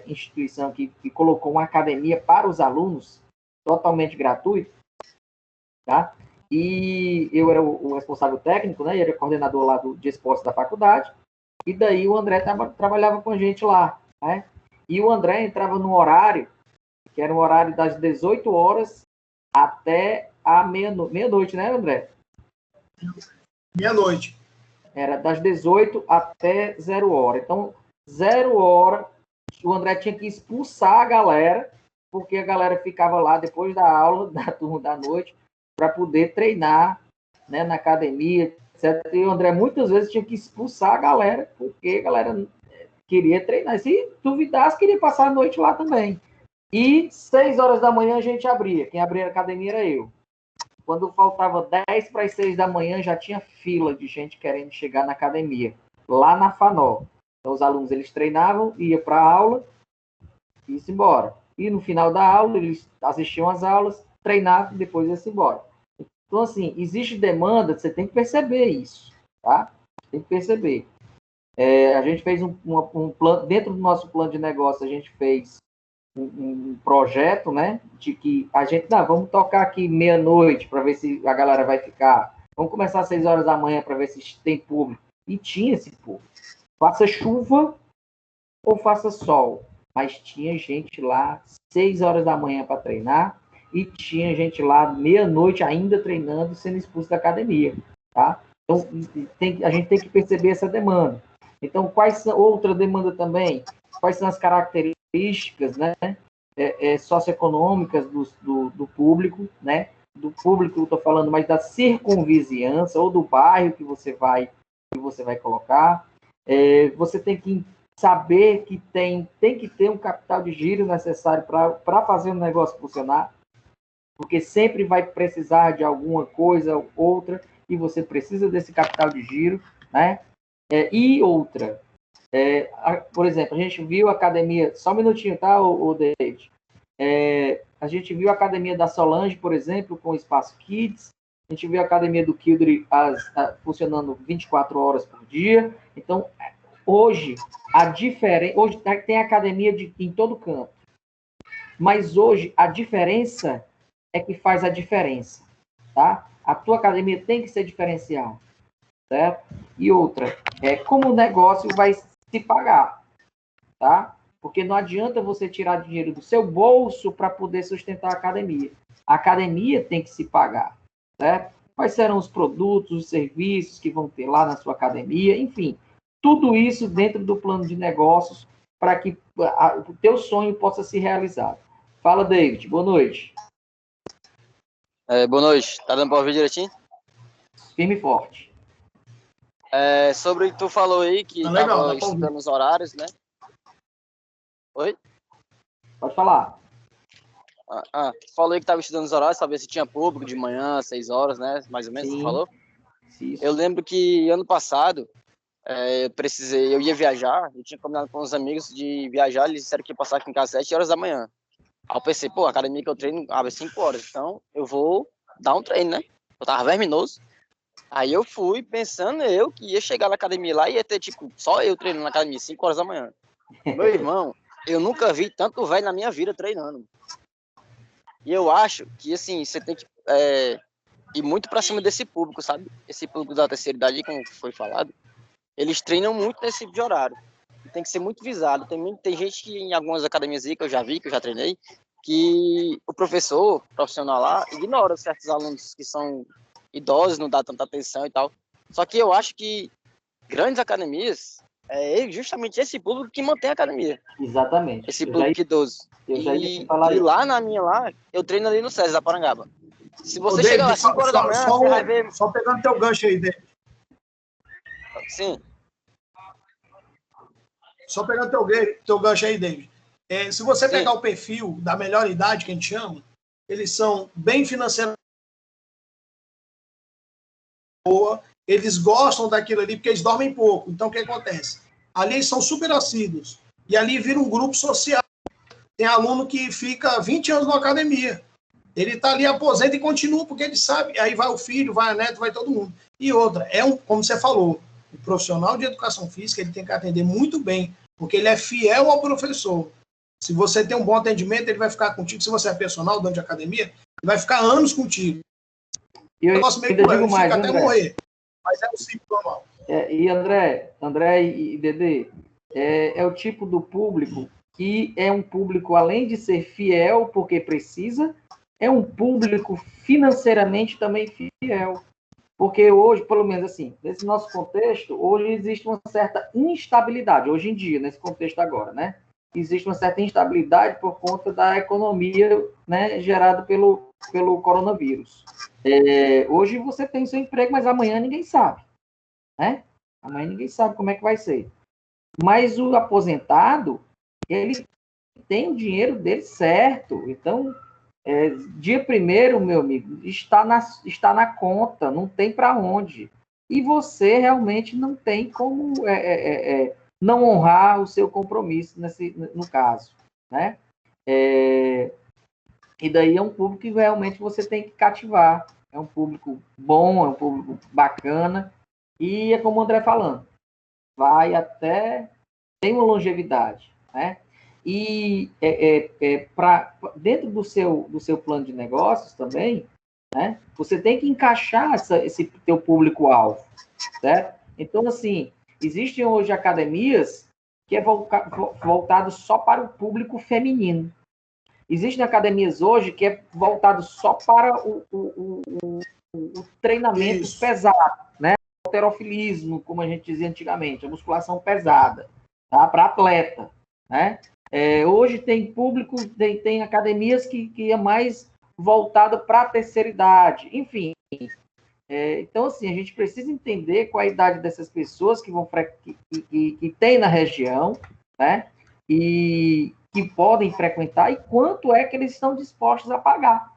instituição que colocou uma academia para os alunos, totalmente gratuito, tá? E eu era o responsável técnico, né, era coordenador lá de esportes da faculdade, e daí o André trabalhava com a gente lá, né? E o André entrava no horário, que era um horário das 18 horas até a meia-noite, né, André? Meia-noite. Era das 18 até 0 hora. Então, 0 hora, o André tinha que expulsar a galera, porque a galera ficava lá depois da aula, da turma da noite, para poder treinar, né, na academia, etc. E o André muitas vezes tinha que expulsar a galera, porque a galera queria treinar. Se duvidasse, queria passar a noite lá também. E 6 horas da manhã a gente abria. Quem abria a academia era eu. quando faltava 10 para as 6 da manhã, já tinha fila de gente querendo chegar na academia, lá na FANOL. Então, os alunos, eles treinavam, iam para a aula e iam embora. E no final da aula, eles assistiam às aulas, treinavam e depois iam embora. Então, assim, existe demanda, você tem que perceber isso, tá? Tem que perceber. A gente fez um plano, dentro do nosso plano de negócio, a gente fez um projeto, né, de que a gente, vamos tocar aqui meia-noite para ver se a galera vai ficar. Vamos começar às 6 horas da manhã para ver se tem público. E tinha esse público. Faça chuva ou faça sol. Mas tinha gente lá 6 horas da manhã para treinar e tinha gente lá meia-noite ainda treinando, sendo expulso da academia, tá? Então, a gente tem que perceber essa demanda. Então, quais são outra demanda também? Quais são as características, né, socioeconômicas do público, né? Do público, eu estou falando, mas da circunvizinhança ou do bairro que você vai colocar. Você tem que saber que tem que ter um capital de giro necessário para fazer o negócio funcionar, porque sempre vai precisar de alguma coisa ou outra e você precisa desse capital de giro, né? E outra, por exemplo, a gente viu a academia, só um minutinho, tá, o David? A gente viu a academia da Solange, por exemplo, com o Espaço Kids, a gente viu a academia do Kildre funcionando 24 horas por dia. Então, hoje tem academia em todo canto, mas hoje a diferença é que faz a diferença, tá? A tua academia tem que ser diferencial, certo? E outra, como o negócio vai se pagar, tá? Porque não adianta você tirar dinheiro do seu bolso para poder sustentar a academia. A academia tem que se pagar, certo? Quais serão os produtos, os serviços que vão ter lá na sua academia, enfim, tudo isso dentro do plano de negócios para que o teu sonho possa se realizar. Fala, David. Boa noite. Boa noite. Tá dando para ouvir direitinho? Firme e forte. Sobre o que tu falou aí, que estava estudando os horários, né? Oi? Pode falar. Tu falou aí que estava estudando os horários, saber se tinha público de manhã, 6 horas, né? Mais ou menos, Sim. tu falou? Isso. Eu lembro que ano passado, eu ia viajar, eu tinha combinado com uns amigos de viajar, eles disseram que ia passar aqui em casa às 7 horas da manhã. Aí eu pensei, a academia que eu treino abre às 5 horas, então eu vou dar um treino, né? Eu tava verminoso. Aí eu fui pensando que ia chegar na academia lá e ia ter, tipo, só eu treinando na academia, 5 horas da manhã. Meu irmão, eu nunca vi tanto velho na minha vida treinando. E eu acho que, assim, você tem que ir muito pra cima desse público, sabe? Esse público da terceira idade, como foi falado, eles treinam muito nesse tipo de horário. Tem que ser muito visado. Tem gente que em algumas academias aí que eu já vi, que eu já treinei, que o profissional lá, ignora certos alunos que são idosos, não dá tanta atenção e tal. Só que eu acho que grandes academias justamente esse público que mantém a academia. Exatamente. Esse público idoso. E lá na minha, eu treino ali no SESI da Parangaba. Se você chegar lá às 5 horas da manhã, você vai ver... Só pegando teu gancho aí, David. Sim. Só pegando teu gancho aí, David. Se você pegar o perfil da melhor idade, que a gente chama, eles são bem financeiramente boa, eles gostam daquilo ali porque eles dormem pouco. Então, o que acontece? Ali eles são super assíduos. E ali vira um grupo social. Tem aluno que fica 20 anos na academia. Ele está ali, aposenta e continua, porque ele sabe. Aí vai o filho, vai a neto, vai todo mundo. E outra, como você falou, o profissional de educação física ele tem que atender muito bem, porque ele é fiel ao professor. Se você tem um bom atendimento, ele vai ficar contigo. Se você é personal, dono de academia, ele vai ficar anos contigo. E eu ainda digo mais, até morrer. Mas é o ciclo normal. E André e Dedê, é o tipo do público que é um público, além de ser fiel porque precisa, é um público financeiramente também fiel. Porque hoje, pelo menos assim, nesse nosso contexto, hoje existe uma certa instabilidade, hoje em dia, nesse contexto agora, né? Existe uma certa instabilidade por conta da economia, né, gerada pelo coronavírus. Hoje você tem seu emprego, mas amanhã ninguém sabe, né? Amanhã ninguém sabe como é que vai ser. Mas o aposentado, ele tem o dinheiro dele certo. Então, dia primeiro, meu amigo, está na conta, não tem para onde. E você realmente não tem como não honrar o seu compromisso no caso, né? E daí é um público que realmente você tem que cativar. É um público bom, é um público bacana. E é como o André falando, vai até... tem uma longevidade, né? E dentro do seu plano de negócios também, né? Você tem que encaixar esse teu público-alvo, certo? Então, assim, existem hoje academias que é voltado só para o público feminino. Existem academias hoje que é voltado só para o treinamento pesado, né? O halterofilismo, como a gente dizia antigamente, a musculação pesada, tá? Para atleta, né? Hoje tem público, tem academias que é mais voltada para a terceira idade, enfim. Então, assim, a gente precisa entender qual a idade dessas pessoas que tem na região, né? E que podem frequentar e quanto é que eles estão dispostos a pagar.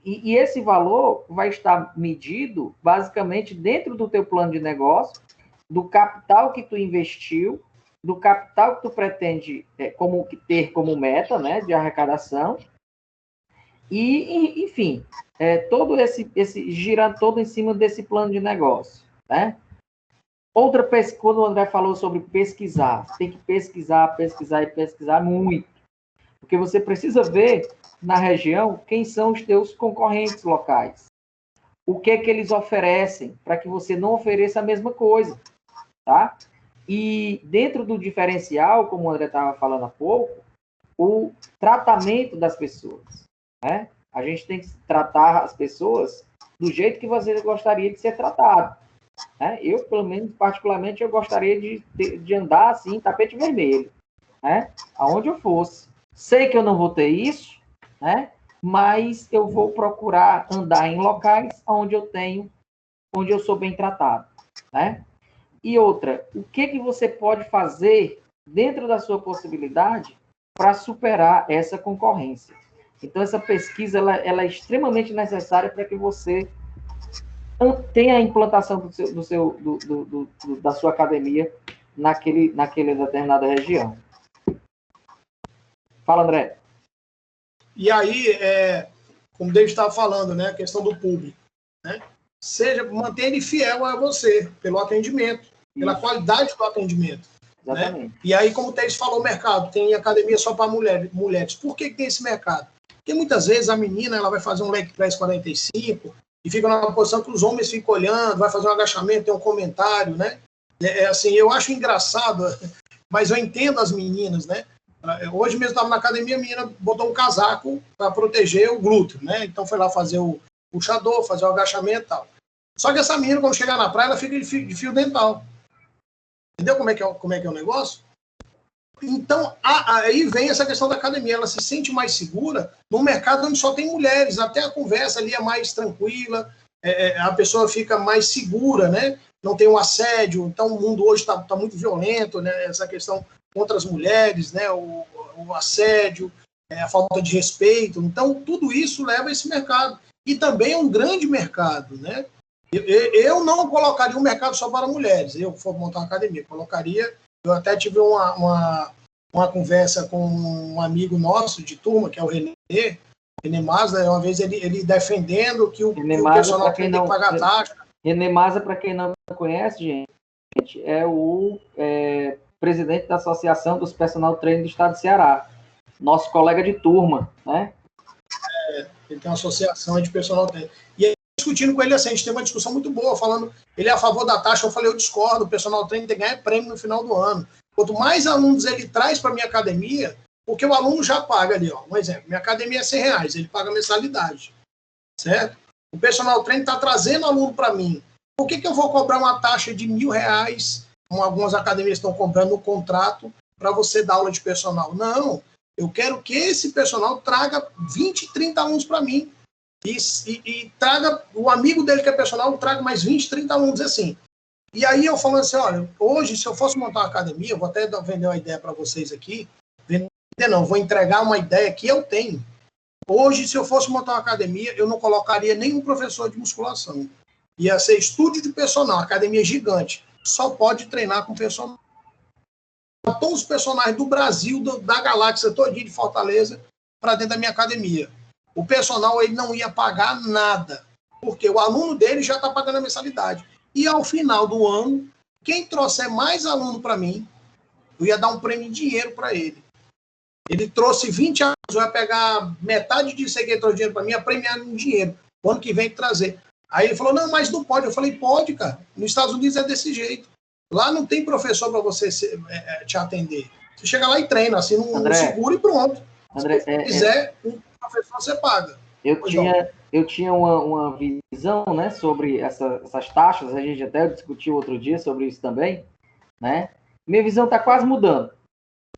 E esse valor vai estar medido, basicamente, dentro do teu plano de negócio, do capital que tu investiu, do capital que tu pretende ter como meta, né, de arrecadação, e enfim, todo esse girar todo em cima desse plano de negócio, né? Quando o André falou sobre pesquisar, você tem que pesquisar e pesquisar muito, porque você precisa ver na região quem são os teus concorrentes locais, o que é que eles oferecem, para que você não ofereça a mesma coisa, tá? E dentro do diferencial, como o André estava falando há pouco, o tratamento das pessoas, né? A gente tem que tratar as pessoas do jeito que você gostaria de ser tratado, né? Eu, pelo menos, particularmente, eu gostaria de andar assim, tapete vermelho, né? Aonde eu fosse. Sei que eu não vou ter isso, né? Mas eu vou procurar andar em locais onde eu sou bem tratado, né? E outra, o que você pode fazer dentro da sua possibilidade para superar essa concorrência? Então, essa pesquisa ela é extremamente necessária para que você tenha a implantação da sua academia naquela determinada região. Fala, André. E aí, como o David estava falando, né, a questão do público, né? Mantenha ele fiel a você, pelo atendimento, pela qualidade do atendimento. Exatamente. Né? E aí, como o Teis falou, o mercado tem academia só para mulheres. Por que tem esse mercado? Porque muitas vezes a menina ela vai fazer um leg press 45 e fica numa posição que os homens ficam olhando, vai fazer um agachamento, tem um comentário, né? Assim, eu acho engraçado, mas eu entendo as meninas, né? Hoje mesmo estava na academia, a menina botou um casaco para proteger o glúteo, né? Então foi lá fazer o puxador, fazer o agachamento e tal. Só que essa menina, quando chegar na praia, ela fica de fio dental. Entendeu como é que é o negócio? Então, aí vem essa questão da academia. Ela se sente mais segura num mercado onde só tem mulheres. Até a conversa ali é mais tranquila, a pessoa fica mais segura, né? Não tem um assédio. Então, o mundo hoje está muito violento, né? Essa questão contra as mulheres, né? O assédio, a falta de respeito. Então, tudo isso leva a esse mercado. E também é um grande mercado, né? Eu não colocaria um mercado só para mulheres. Eu for montar uma academia, colocaria. Eu até tive uma conversa com um amigo nosso de turma, que é o René Mazda, uma vez ele defendendo que o personal tem que pagar taxa. René Mazda, para quem não conhece, gente, é o presidente da Associação dos Personal Trainers do Estado do Ceará. Nosso colega de turma, né? Ele tem uma associação de personal trainer. E aí, discutindo com ele assim, a gente teve uma discussão muito boa, falando, ele é a favor da taxa, eu falei, eu discordo, o personal trainer tem que ganhar prêmio no final do ano. Quanto mais alunos ele traz para a minha academia, porque o aluno já paga ali, ó, um exemplo, minha academia é R$100, ele paga mensalidade, certo? O personal trainer está trazendo aluno para mim. Por que eu vou cobrar uma taxa de R$1.000, como algumas academias estão cobrando no contrato, para você dar aula de personal? Não, eu quero que esse personal traga 20, 30 alunos para mim. E traga, o amigo dele que é personal, traga mais 20, 30 alunos assim. E aí eu falando assim, olha, hoje, se eu fosse montar uma academia, eu vou até vender uma ideia para vocês aqui, vou entregar uma ideia que eu tenho. Hoje, se eu fosse montar uma academia, eu não colocaria nenhum professor de musculação. Ia ser estúdio de personal, academia gigante. Só pode treinar com personal. Todos os personagens do Brasil, da galáxia todinha de Fortaleza, para dentro da minha academia. O personal ele não ia pagar nada, porque o aluno dele já está pagando a mensalidade. E ao final do ano, quem trouxer mais aluno para mim, eu ia dar um prêmio em dinheiro para ele. Ele trouxe 20 anos, eu ia pegar metade disso aí que ele trouxe dinheiro para mim, ia premiar em dinheiro. O ano que vem trazer. Aí ele falou, não, mas não pode. Eu falei, pode, cara. Nos Estados Unidos é desse jeito. Lá não tem professor para você te atender. Você chega lá e treina, assim, no seguro e pronto. André, se quiser, um professor você paga. Eu tinha uma visão, né, sobre essas taxas, a gente até discutiu outro dia sobre isso também, né? Minha visão está quase mudando,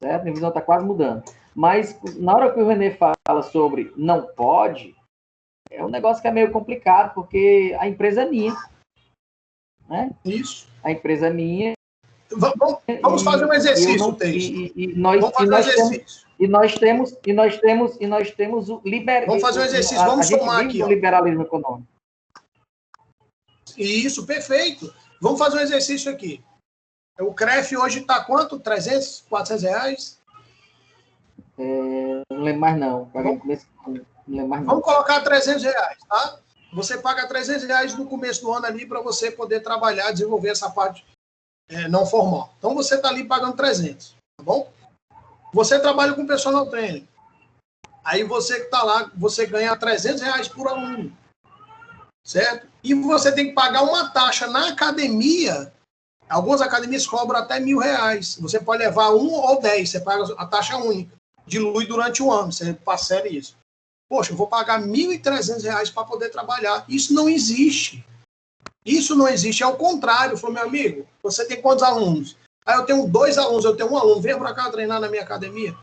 certo? Minha visão está quase mudando. Mas na hora que o René fala sobre não pode, é um negócio que é meio complicado, porque a empresa é minha, né? Isso. A empresa é minha. Vamos fazer um exercício, Teixeira. E nós temos o liberalismo. Vamos fazer um exercício, vamos somar aqui. O liberalismo econômico. Isso, perfeito. Vamos fazer um exercício aqui. O CREF hoje está quanto? 300, 400 reais? Não lembro mais não. Não lembro mais não. Vamos colocar 300 reais, tá? Você paga 300 reais no começo do ano ali para você poder trabalhar, desenvolver essa parte não formal. Então você está ali pagando 300, tá bom? Você trabalha com personal trainer. Aí você que está lá, você ganha 300 reais por aluno, certo? E você tem que pagar uma taxa na academia. Algumas academias cobram até R$1.000. Você pode levar 1 ou 10, você paga a taxa única. Dilui durante o ano, você parcela isso. Poxa, eu vou pagar R$1.300 para poder trabalhar. Isso não existe. Isso não existe. É o contrário. Eu falei, meu amigo, você tem quantos alunos? Aí eu tenho 2 alunos, eu tenho 1 aluno. Vem para cá treinar na minha academia.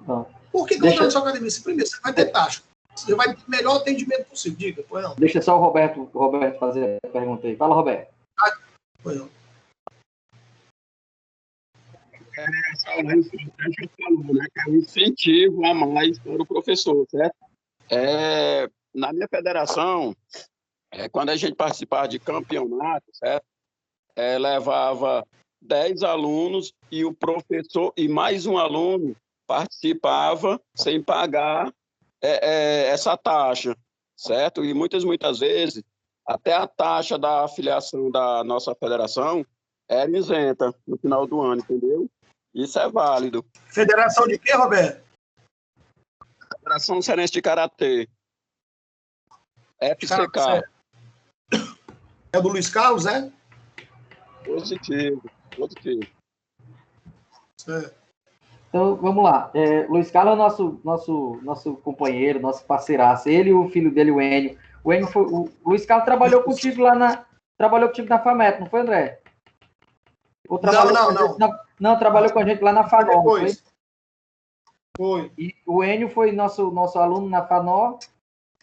Não. Por que eu vou na sua academia? Primeiro, você vai ter taxa. Você vai ter o melhor atendimento possível. Diga, pois não. Deixa só o Roberto fazer a pergunta aí. Fala, Roberto. Pois não. Essa aula importante que falou, né? Que é um incentivo a mais para o professor, certo? Na minha federação, quando a gente participava de campeonato, certo? Levava 10 alunos e o professor e mais um aluno participava sem pagar essa taxa, certo? E muitas vezes, até a taxa da afiliação da nossa federação era isenta no final do ano, entendeu? Isso é válido. Federação de quê, Roberto? Federação Cearense de Karatê. FCK. É do Luiz Carlos, é? Positivo. Certo. Então, vamos lá. Luiz Carlos é nosso companheiro, nosso parceiraço. Ele e o filho dele, o Enio. O Luiz Carlos trabalhou contigo trabalhou contigo na FAMET, não foi, André? Não, trabalhou com a gente lá na FANOR, foi? E o Enio foi nosso aluno na FANOR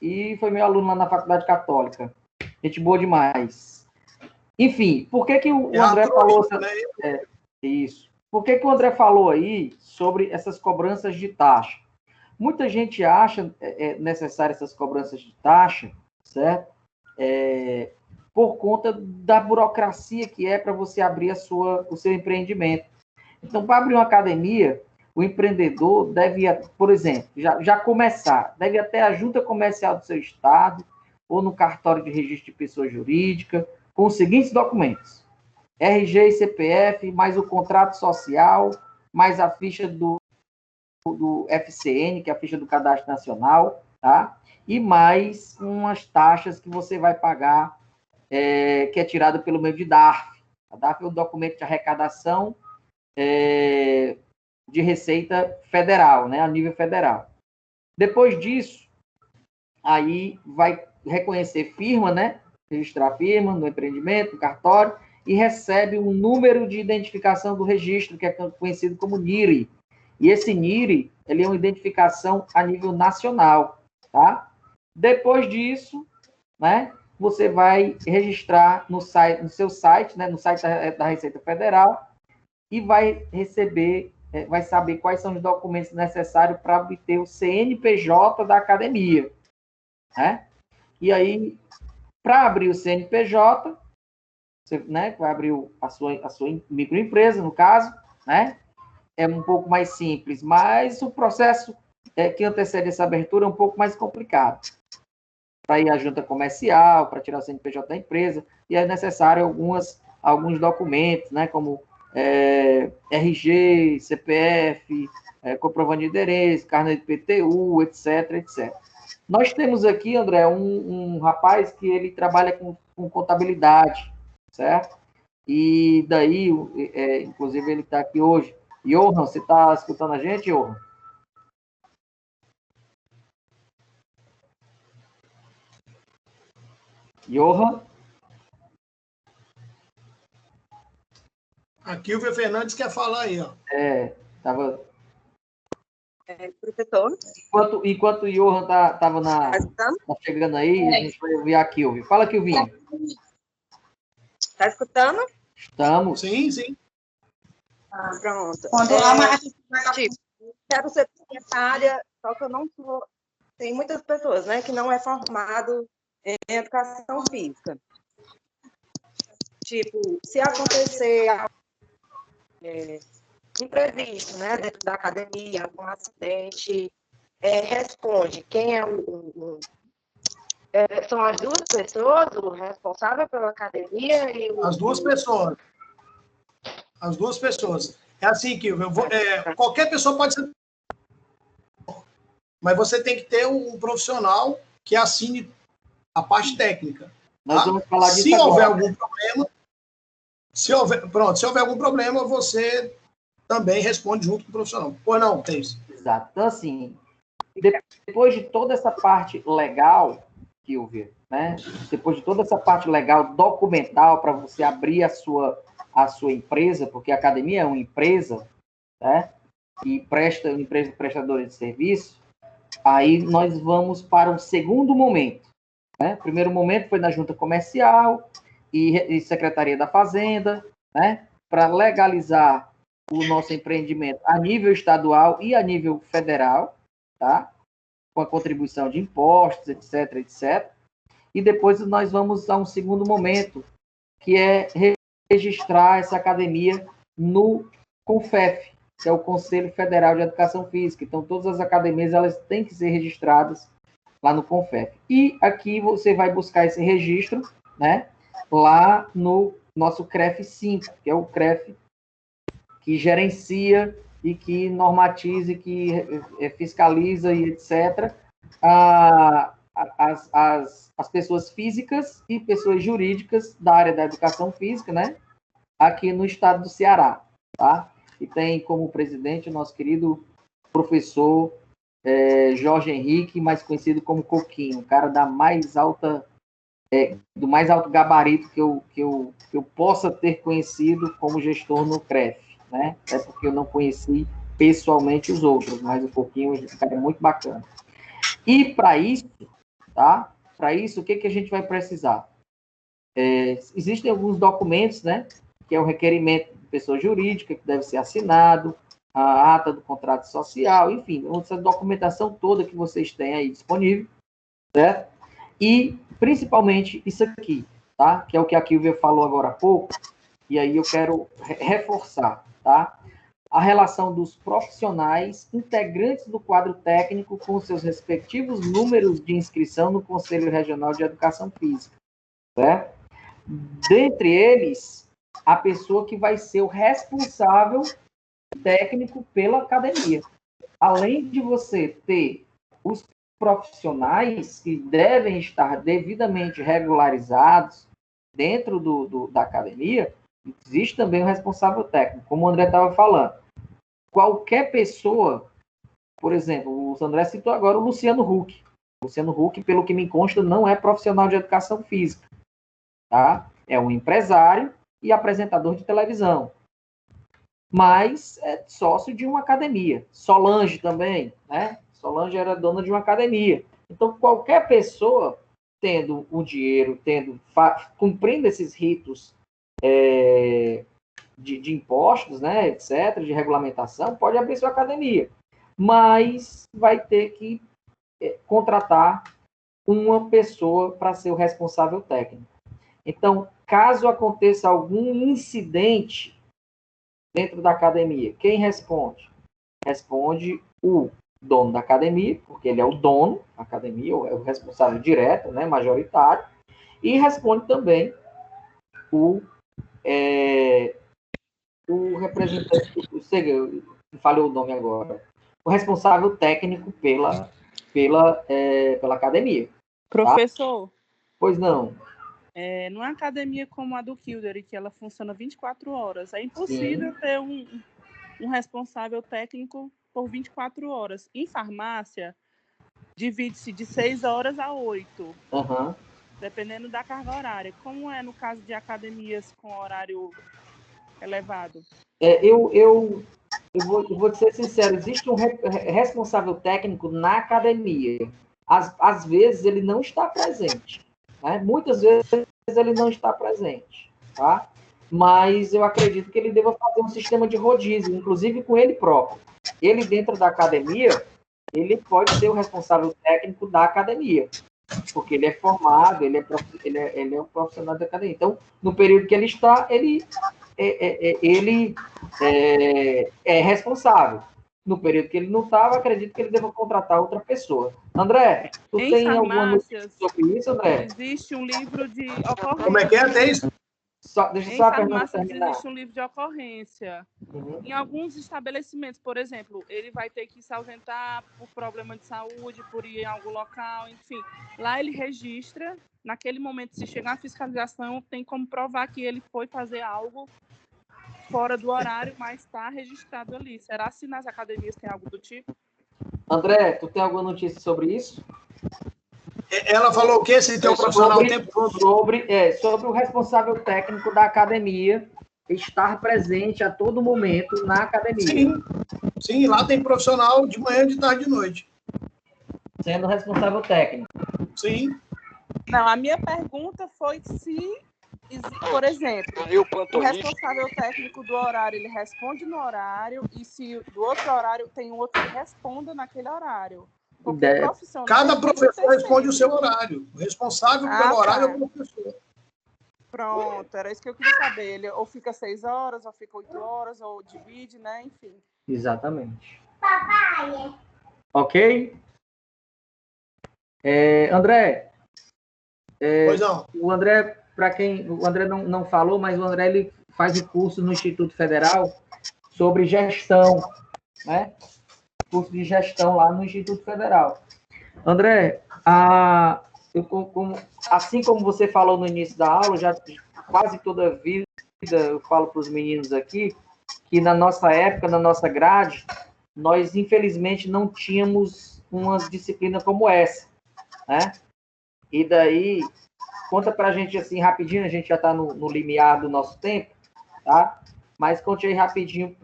e foi meu aluno lá na Faculdade Católica. Gente boa demais. Enfim, por que o André falou... Isso. Por que o André falou aí sobre essas cobranças de taxa? Muita gente acha necessárias essas cobranças de taxa, certo? Por conta da burocracia que é para você abrir o seu empreendimento. Então, para abrir uma academia, o empreendedor deve, por exemplo, já começar, deve ir até a junta comercial do seu estado ou no cartório de registro de pessoa jurídica, com os seguintes documentos: RG e CPF, mais o contrato social, mais a ficha do FCN, que é a ficha do Cadastro Nacional, tá? E mais umas taxas que você vai pagar, que é tirada pelo meio de DARF. A DARF é o documento de arrecadação de Receita Federal, né, a nível federal. Depois disso, aí vai reconhecer firma, né, registrar firma no empreendimento, no cartório, e recebe um número de identificação do registro, que é conhecido como NIRI. E esse NIRI, ele é uma identificação a nível nacional, tá? Depois disso, né, você vai registrar no seu site, né, no site da Receita Federal, e vai receber vai saber quais são os documentos necessários para obter o CNPJ da academia, né? E aí, para abrir o CNPJ, você, né, vai abrir a sua microempresa, no caso, né? É um pouco mais simples, mas o processo que antecede essa abertura é um pouco mais complicado. Para ir à junta comercial, para tirar o CNPJ da empresa, e é necessário alguns documentos, né, como RG, CPF, comprovante de endereço, carnê de PTU, etc, etc. Nós temos aqui, André, um rapaz que ele trabalha com contabilidade, certo? E daí, inclusive, ele está aqui hoje. Johan, você está escutando a gente, Johan? Johan? A Kilvia Fernandes quer falar aí, ó. Tava... professor? Enquanto o Johan estava tá chegando aí, a gente vai ouvir a Kilvia. Fala, Kilvinha. Está escutando? Estamos. Sim, sim. Pronto. Tipo, quero ser secretária, só que eu não sou... Tem muitas pessoas, né, que não é formado em educação física. Tipo, se acontecer imprevisto, né, dentro da academia, algum acidente, responde quem é são as duas pessoas, o responsável pela academia e o... As duas pessoas. As duas pessoas. É assim, Kilvia, qualquer pessoa pode ser... Mas você tem que ter um profissional que assine a parte técnica. Nós vamos falar disso se houver agora. algum problema, se houver algum problema, você também responde junto com o profissional. Ou não, tem isso. Exato. Então, assim, depois de toda essa parte legal, Kilvia, né? Depois de toda essa parte legal, documental, para você abrir a sua empresa, porque a academia é uma empresa, né? E uma empresa prestadora de serviço, aí nós vamos para o segundo momento. Né? O primeiro momento foi na junta comercial e Secretaria da Fazenda, né? Para legalizar o nosso empreendimento a nível estadual e a nível federal, tá? Com a contribuição de impostos, etc, etc. E depois nós vamos a um segundo momento, que é registrar essa academia no CONFEF, que é o Conselho Federal de Educação Física. Então, todas as academias elas têm que ser registradas lá no CONFEF. E aqui você vai buscar esse registro, né, lá no nosso CREF 5, que é o CREF que gerencia e que normatiza, que fiscaliza e etc. As pessoas físicas e pessoas jurídicas da área da educação física, né, aqui no estado do Ceará, tá? E tem como presidente o nosso querido professor Jorge Henrique, mais conhecido como Coquinho, um cara da mais alta, do mais alto gabarito que eu possa ter conhecido como gestor no CREF, né? É porque eu não conheci pessoalmente os outros, mas o Coquinho é um cara muito bacana. E para isso, tá? Para isso, o que a gente vai precisar? Existem alguns documentos, né? Que é o requerimento de pessoa jurídica, que deve ser assinado, a ata do contrato social, enfim, essa documentação toda que vocês têm aí disponível, certo? E, principalmente, isso aqui, tá? Que é o que a Kilvia falou agora há pouco, e aí eu quero reforçar, tá? A relação dos profissionais integrantes do quadro técnico com seus respectivos números de inscrição no Conselho Regional de Educação Física, certo? Dentre eles, a pessoa que vai ser o responsável técnico pela academia. Além de você ter os profissionais que devem estar devidamente regularizados dentro da academia, existe também o responsável técnico, como o André estava falando. Qualquer pessoa, por exemplo, o André citou agora o Luciano Huck. O Luciano Huck, pelo que me consta, não é profissional de educação física, tá? É um empresário e apresentador de televisão, mas é sócio de uma academia. Solange também, né? Solange era dona de uma academia. Então, qualquer pessoa tendo o dinheiro, cumprindo esses ritos de impostos, né, etc., de regulamentação, pode abrir sua academia, mas vai ter que contratar uma pessoa para ser o responsável técnico. Então, caso aconteça algum incidente dentro da academia, quem responde? Responde o dono da academia, porque ele é o dono da academia, é o responsável direto, né, majoritário, e responde também o representante, falei o nome agora, o responsável técnico pela academia. Professor. Tá? Pois não. Numa academia como a do Kildare, que ela funciona 24 horas, é impossível ter um responsável técnico por 24 horas. Em farmácia, divide-se de 6 horas a 8, dependendo da carga horária. Como é no caso de academias com horário elevado? Eu vou ser sincero, existe um responsável técnico na academia. Às vezes ele não está presente, né? Muitas vezes ele não está presente, tá? Mas eu acredito que ele deva fazer um sistema de rodízio, inclusive com ele próprio. Ele dentro da academia, ele pode ser o responsável técnico da academia, porque ele é formado, ele é um profissional da academia. Então, no período que ele está, ele é responsável. No período que ele não estava, acredito que ele deva contratar outra pessoa. André, tu tem alguma notícia sobre isso, André? Existe um livro de ocorrência. Como é que é? Tem isso? Deixa só a pergunta terminar. Existe um livro de ocorrência. Em alguns estabelecimentos, por exemplo, ele vai ter que se ausentar por problema de saúde, por ir em algum local, enfim. Lá ele registra, naquele momento, se chegar a fiscalização, tem como provar que ele foi fazer algo fora do horário, mas está registrado ali. Será se nas academias tem algo do tipo? André, tu tem alguma notícia sobre isso? Ela falou o quê? Se tem um profissional o tempo todo? Sobre o responsável técnico da academia estar presente a todo momento na academia. Sim, lá tem profissional de manhã, de tarde e de noite. Sendo responsável técnico. Sim. Não, a minha pergunta foi se, por exemplo, o responsável técnico do horário, ele responde no horário, e se do outro horário tem um outro que responda naquele horário. Cada professor responde o seu horário. O responsável pelo horário é o professor. Pronto, era isso que eu queria saber. Ele ou fica 6 horas, ou fica 8 horas, ou divide, né? Enfim. Exatamente. Papai. Ok? André. Pois não. O André, para quem... O André não falou, mas o André ele faz o curso no Instituto Federal sobre gestão, né? Curso de gestão lá no Instituto Federal. André, assim como você falou no início da aula, já quase toda a vida eu falo para os meninos aqui, que na nossa época, na nossa grade, nós infelizmente não tínhamos uma disciplina como essa, né? E daí, conta para a gente assim rapidinho, a gente já está no limiar do nosso tempo, tá? Mas conte aí rapidinho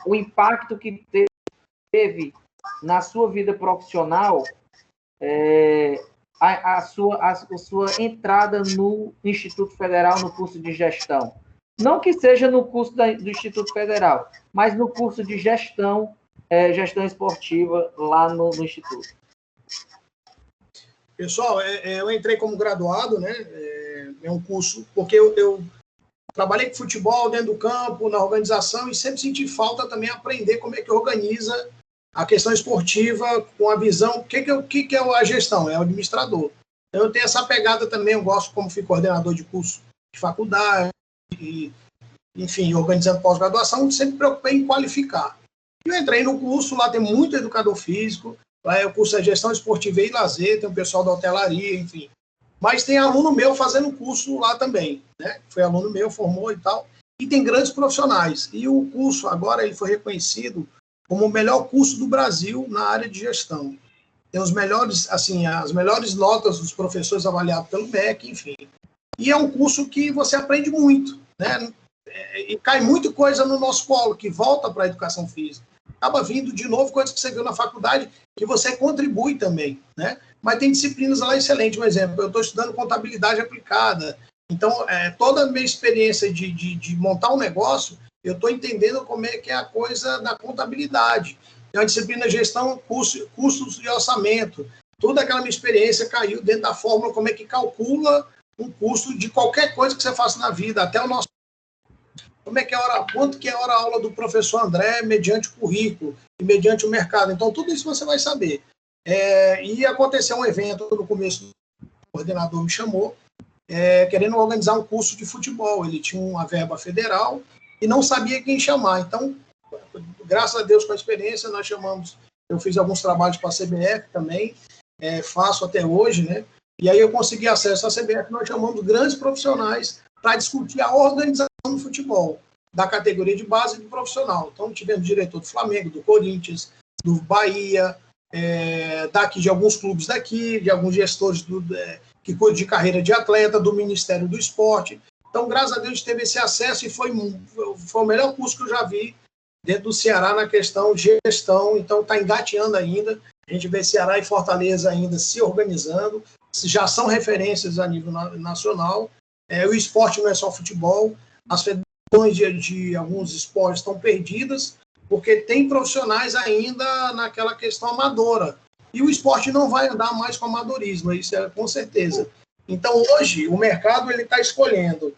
o impacto que teve na sua vida profissional a sua entrada no Instituto Federal no curso de gestão. Não que seja no curso do Instituto Federal, mas no curso de gestão esportiva lá no Instituto. Pessoal, eu entrei como graduado, né? É um curso, porque eu trabalhei com futebol dentro do campo, na organização, e sempre senti falta também aprender como é que organiza a questão esportiva com a visão. O que é a gestão? É o administrador. Então, eu tenho essa pegada também, eu gosto, como fui coordenador de curso de faculdade, e, enfim, organizando pós-graduação, sempre me preocupei em qualificar. Eu entrei no curso, lá tem muito educador físico, lá o curso é gestão esportiva e lazer, tem o pessoal da hotelaria, enfim. Mas tem aluno meu fazendo curso lá também, né? Foi aluno meu, formou e tal. E tem grandes profissionais. E o curso, agora, ele foi reconhecido como o melhor curso do Brasil na área de gestão. Tem os melhores, assim, as melhores notas dos professores avaliados pelo MEC, enfim. E é um curso que você aprende muito, né? E cai muita coisa no nosso colo, que volta para a educação física. Acaba vindo de novo coisas que você viu na faculdade, que você contribui também, né? Mas tem disciplinas lá excelentes. Um exemplo, eu estou estudando contabilidade aplicada, Então, toda a minha experiência de montar um negócio, eu estou entendendo como é que é a coisa da contabilidade. Tem uma disciplina de gestão, custos e orçamento. Toda aquela minha experiência caiu dentro da fórmula, como é que calcula um custo de qualquer coisa que você faça na vida, até o nosso... Como é que é quanto que é a hora-aula do professor André mediante o currículo e mediante o mercado. Então, tudo isso você vai saber. E aconteceu um evento no começo, o coordenador me chamou, querendo organizar um curso de futebol. Ele tinha uma verba federal e não sabia quem chamar. Então, graças a Deus, com a experiência, nós chamamos... Eu fiz alguns trabalhos para a CBF também, faço até hoje, né? E aí eu consegui acesso à CBF, nós chamamos grandes profissionais para discutir a organização do futebol, da categoria de base e do profissional. Então, tivemos diretor do Flamengo, do Corinthians, do Bahia, daqui de alguns clubes daqui, de alguns gestores que cuidam de carreira de atleta, do Ministério do Esporte. Então, graças a Deus, a gente teve esse acesso e foi o melhor curso que eu já vi dentro do Ceará na questão de gestão. Então, está engateando ainda. A gente vê Ceará e Fortaleza ainda se organizando, já são referências a nível nacional. O esporte não é só futebol, as federações de alguns esportes estão perdidas, porque tem profissionais ainda naquela questão amadora. E o esporte não vai andar mais com amadorismo, isso é com certeza. Então, hoje, o mercado está escolhendo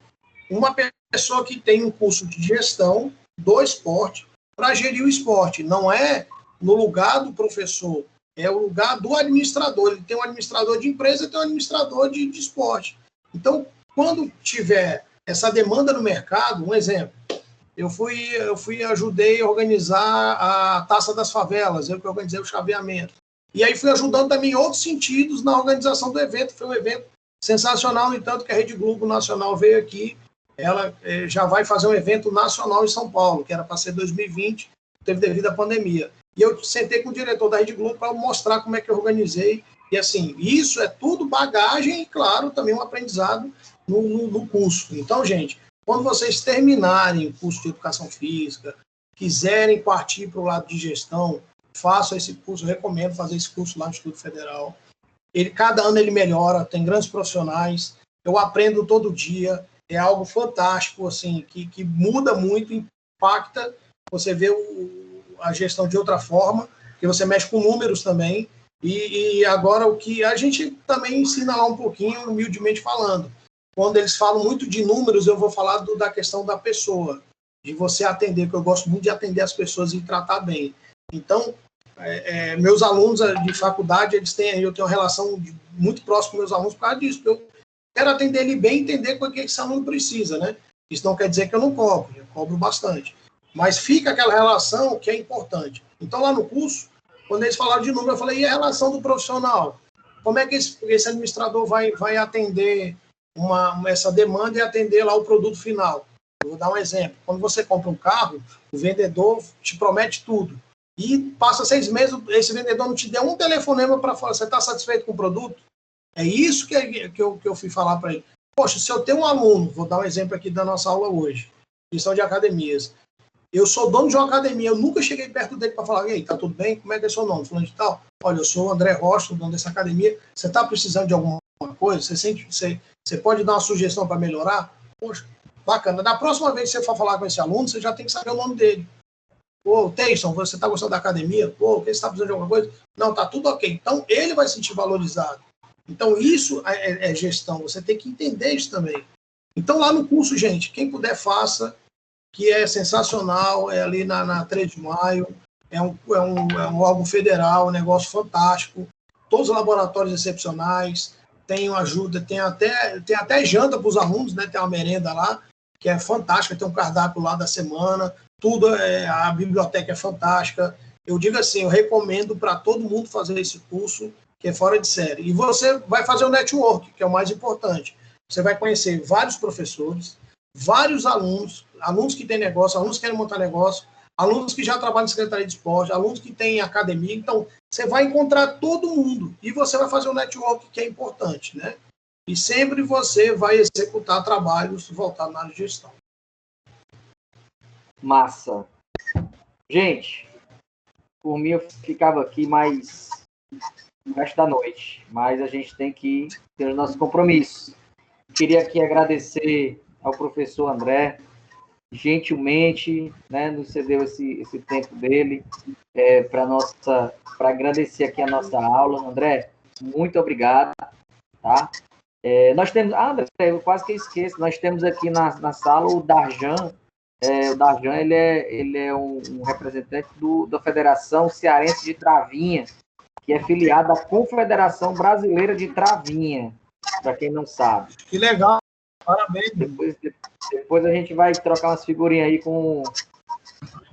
uma pessoa que tem um curso de gestão do esporte para gerir o esporte. Não é no lugar do professor, é o lugar do administrador. Ele tem um administrador de empresa e tem um administrador de esporte. Então, quando tiver essa demanda no mercado, um exemplo, ajudei a organizar a Taça das Favelas, eu que organizei o chaveamento. E aí fui ajudando também em outros sentidos na organização do evento. Foi um evento sensacional, no entanto, que a Rede Globo Nacional veio aqui. Ela já vai fazer um evento nacional em São Paulo, que era para ser 2020, teve devido à pandemia. E eu sentei com o diretor da Rede Globo para mostrar como é que eu organizei. E assim, isso é tudo bagagem e, claro, também um aprendizado no curso. Então, gente, quando vocês terminarem o curso de Educação Física, quiserem partir para o lado de gestão, façam esse curso. Eu recomendo fazer esse curso lá no Instituto Federal. Cada ano ele melhora, tem grandes profissionais. Eu aprendo todo dia. É algo fantástico, assim, que muda muito, impacta. Você vê a gestão de outra forma, porque você mexe com números também. E agora o que a gente também ensina lá um pouquinho, humildemente falando. Quando eles falam muito de números, eu vou falar da questão da pessoa, de você atender, porque eu gosto muito de atender as pessoas e tratar bem. Então, meus alunos de faculdade, eu tenho uma relação muito próxima com meus alunos por causa disso, porque eu quero atender ele bem e entender o que esse aluno precisa, né? Isso não quer dizer que eu não cobro, eu cobro bastante. Mas fica aquela relação que é importante. Então, lá no curso, quando eles falaram de número, eu falei, e a relação do profissional? Como é que esse administrador vai atender essa demanda e atender lá o produto final? Eu vou dar um exemplo. Quando você compra um carro, o vendedor te promete tudo. E passa 6 meses, esse vendedor não te deu um telefonema para falar, você está satisfeito com o produto? É isso que eu fui falar para ele. Poxa, se eu tenho um aluno, vou dar um exemplo aqui da nossa aula hoje, gestão de academias. Eu sou dono de uma academia, eu nunca cheguei perto dele para falar, e aí, tá tudo bem? Como é que é seu nome? Falando de tal. Olha, eu sou o André Rocha, dono dessa academia. Você está precisando de alguma coisa? Você pode dar uma sugestão para melhorar? Poxa, bacana. Da próxima vez que você for falar com esse aluno, você já tem que saber o nome dele. Ô, Tayson, você está gostando da academia? Pô, você está precisando de alguma coisa? Não, tá tudo ok. Então, ele vai se sentir valorizado. Então, isso é gestão. Você tem que entender isso também. Então, lá no curso, gente, quem puder, faça, que é sensacional, é ali na 3 de maio, é um órgão federal, um negócio fantástico, todos os laboratórios excepcionais, tem ajuda, tem até janta para os alunos, né? Tem uma merenda lá, que é fantástica, tem um cardápio lá da semana, tudo, a biblioteca é fantástica. Eu digo assim, eu recomendo para todo mundo fazer esse curso, que é fora de série. E você vai fazer o network, que é o mais importante. Você vai conhecer vários professores, vários alunos que têm negócio, alunos que querem montar negócio, alunos que já trabalham em secretaria de esporte, alunos que têm academia. Então, você vai encontrar todo mundo e você vai fazer o network, que é importante, né? E sempre você vai executar trabalhos voltados na área de gestão. Massa. Gente, por mim eu ficava aqui mais o resto da noite, mas a gente tem que ter os nossos compromissos. Queria aqui agradecer ao professor André, gentilmente, né, nos cedeu esse tempo dele para agradecer aqui a nossa aula. André, muito obrigado, tá? Nós temos... André, eu quase que esqueço, nós temos aqui na sala o Darjan. O Darjan, ele é um representante da Federação Cearense de Travinha, que é filiado à Confederação Brasileira de Travinha, para quem não sabe. Que legal, parabéns. Depois a gente vai trocar umas figurinhas aí com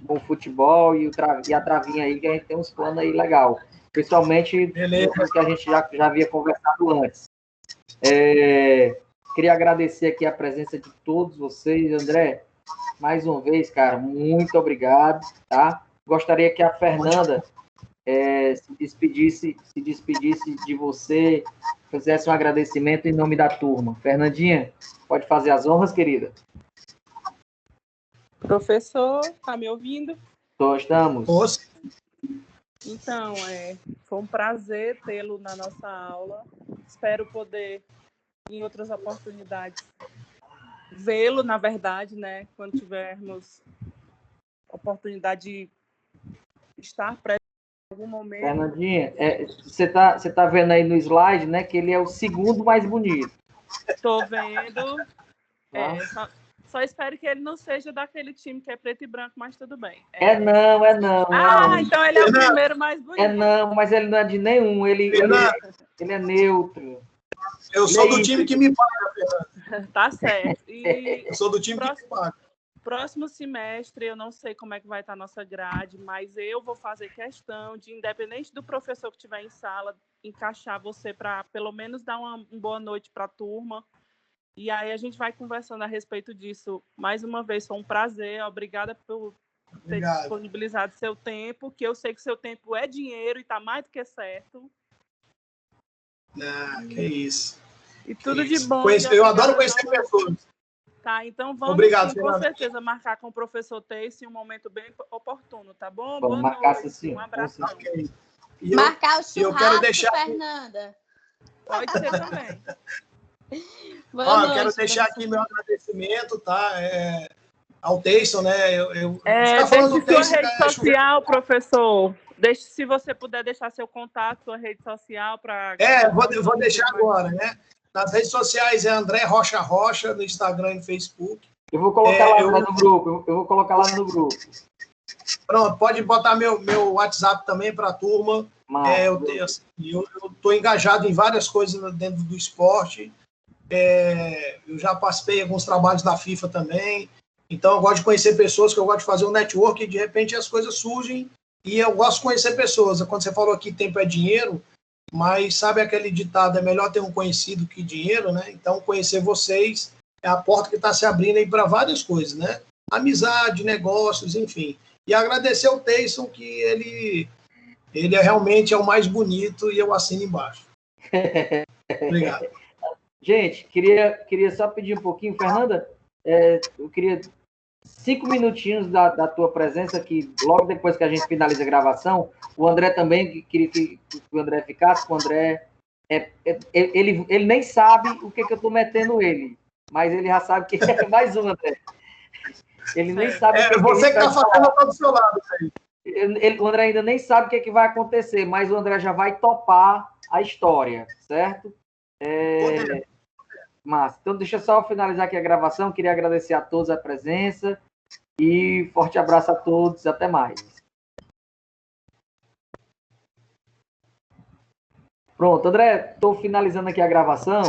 o futebol e a travinha aí, que a gente tem uns planos aí legal. Principalmente que a gente já havia conversado antes. Queria agradecer aqui a presença de todos vocês. André, mais uma vez, cara, muito obrigado, tá? Gostaria que a Fernanda se despedisse de você, fizesse um agradecimento em nome da turma. Fernandinha, pode fazer as honras, querida? Professor, tá me ouvindo? Estamos. Então, foi um prazer tê-lo na nossa aula. Espero poder, em outras oportunidades, vê-lo, na verdade, né? Quando tivermos oportunidade de estar presente em algum momento. Fernandinha, você tá vendo aí no slide, né, que ele é o segundo mais bonito. Estou vendo. Só espero que ele não seja daquele time que é preto e branco, mas tudo bem. Não. Então ele é o primeiro mais bonito. Não, mas ele não é de nenhum. Ele é neutro. Eu sou do time que me paga, Fernanda. Tá certo. Eu sou do time que me paga. Próximo semestre, eu não sei como é que vai estar a nossa grade, mas eu vou fazer questão de, independente do professor que estiver em sala, encaixar você para, pelo menos, dar uma boa noite para a turma. E aí a gente vai conversando a respeito disso. Mais uma vez, foi um prazer. Obrigada por ter disponibilizado seu tempo, que eu sei que seu tempo é dinheiro e está mais do que certo. Que isso. E tudo de bom. Eu adoro conhecer pessoas. Tá, então vamos, obrigado, sim, com certeza, marcar com o professor Teice em um momento bem oportuno, tá bom? Vamos marcar sim. Um abraço. Marcar o churrasco, eu quero deixar... Fernanda. Pode ser também. Eu quero deixar aqui meu agradecimento, tá? Ao Teyson, né? Deixe sua rede social, professor. Se você puder deixar seu contato, sua rede social para... vou deixar agora, né? Nas redes sociais é André Rocha Rocha, no Instagram e no Facebook. Eu vou colocar lá no grupo. Eu vou colocar lá no grupo. Pronto, pode botar meu WhatsApp também para a turma. Eu estou engajado em várias coisas dentro do esporte. Eu já participei de alguns trabalhos da FIFA também. Então, eu gosto de conhecer pessoas, que eu gosto de fazer um network e, de repente, as coisas surgem. E eu gosto de conhecer pessoas. Quando você falou aqui, tempo é dinheiro, mas sabe aquele ditado, é melhor ter um conhecido que dinheiro, né? Então, conhecer vocês é a porta que está se abrindo aí para várias coisas, né? Amizade, negócios, enfim. E agradecer ao Teyson, que ele realmente é o mais bonito, e eu assino embaixo. Obrigado. Gente, queria só pedir um pouquinho, Fernanda, eu queria 5 minutinhos da tua presença, que logo depois que a gente finaliza a gravação, o André também, queria que o André ficasse, o André, ele nem sabe o que eu estou metendo ele, mas ele já sabe que é mais um, André. Ele nem sabe o que você que está fazendo, eu estou do seu lado. O André ainda nem sabe o que vai acontecer, mas o André já vai topar a história, certo? Massa. Então, deixa eu só finalizar aqui a gravação. Queria agradecer a todos a presença e forte abraço a todos. Até mais. Pronto, André, estou finalizando aqui a gravação.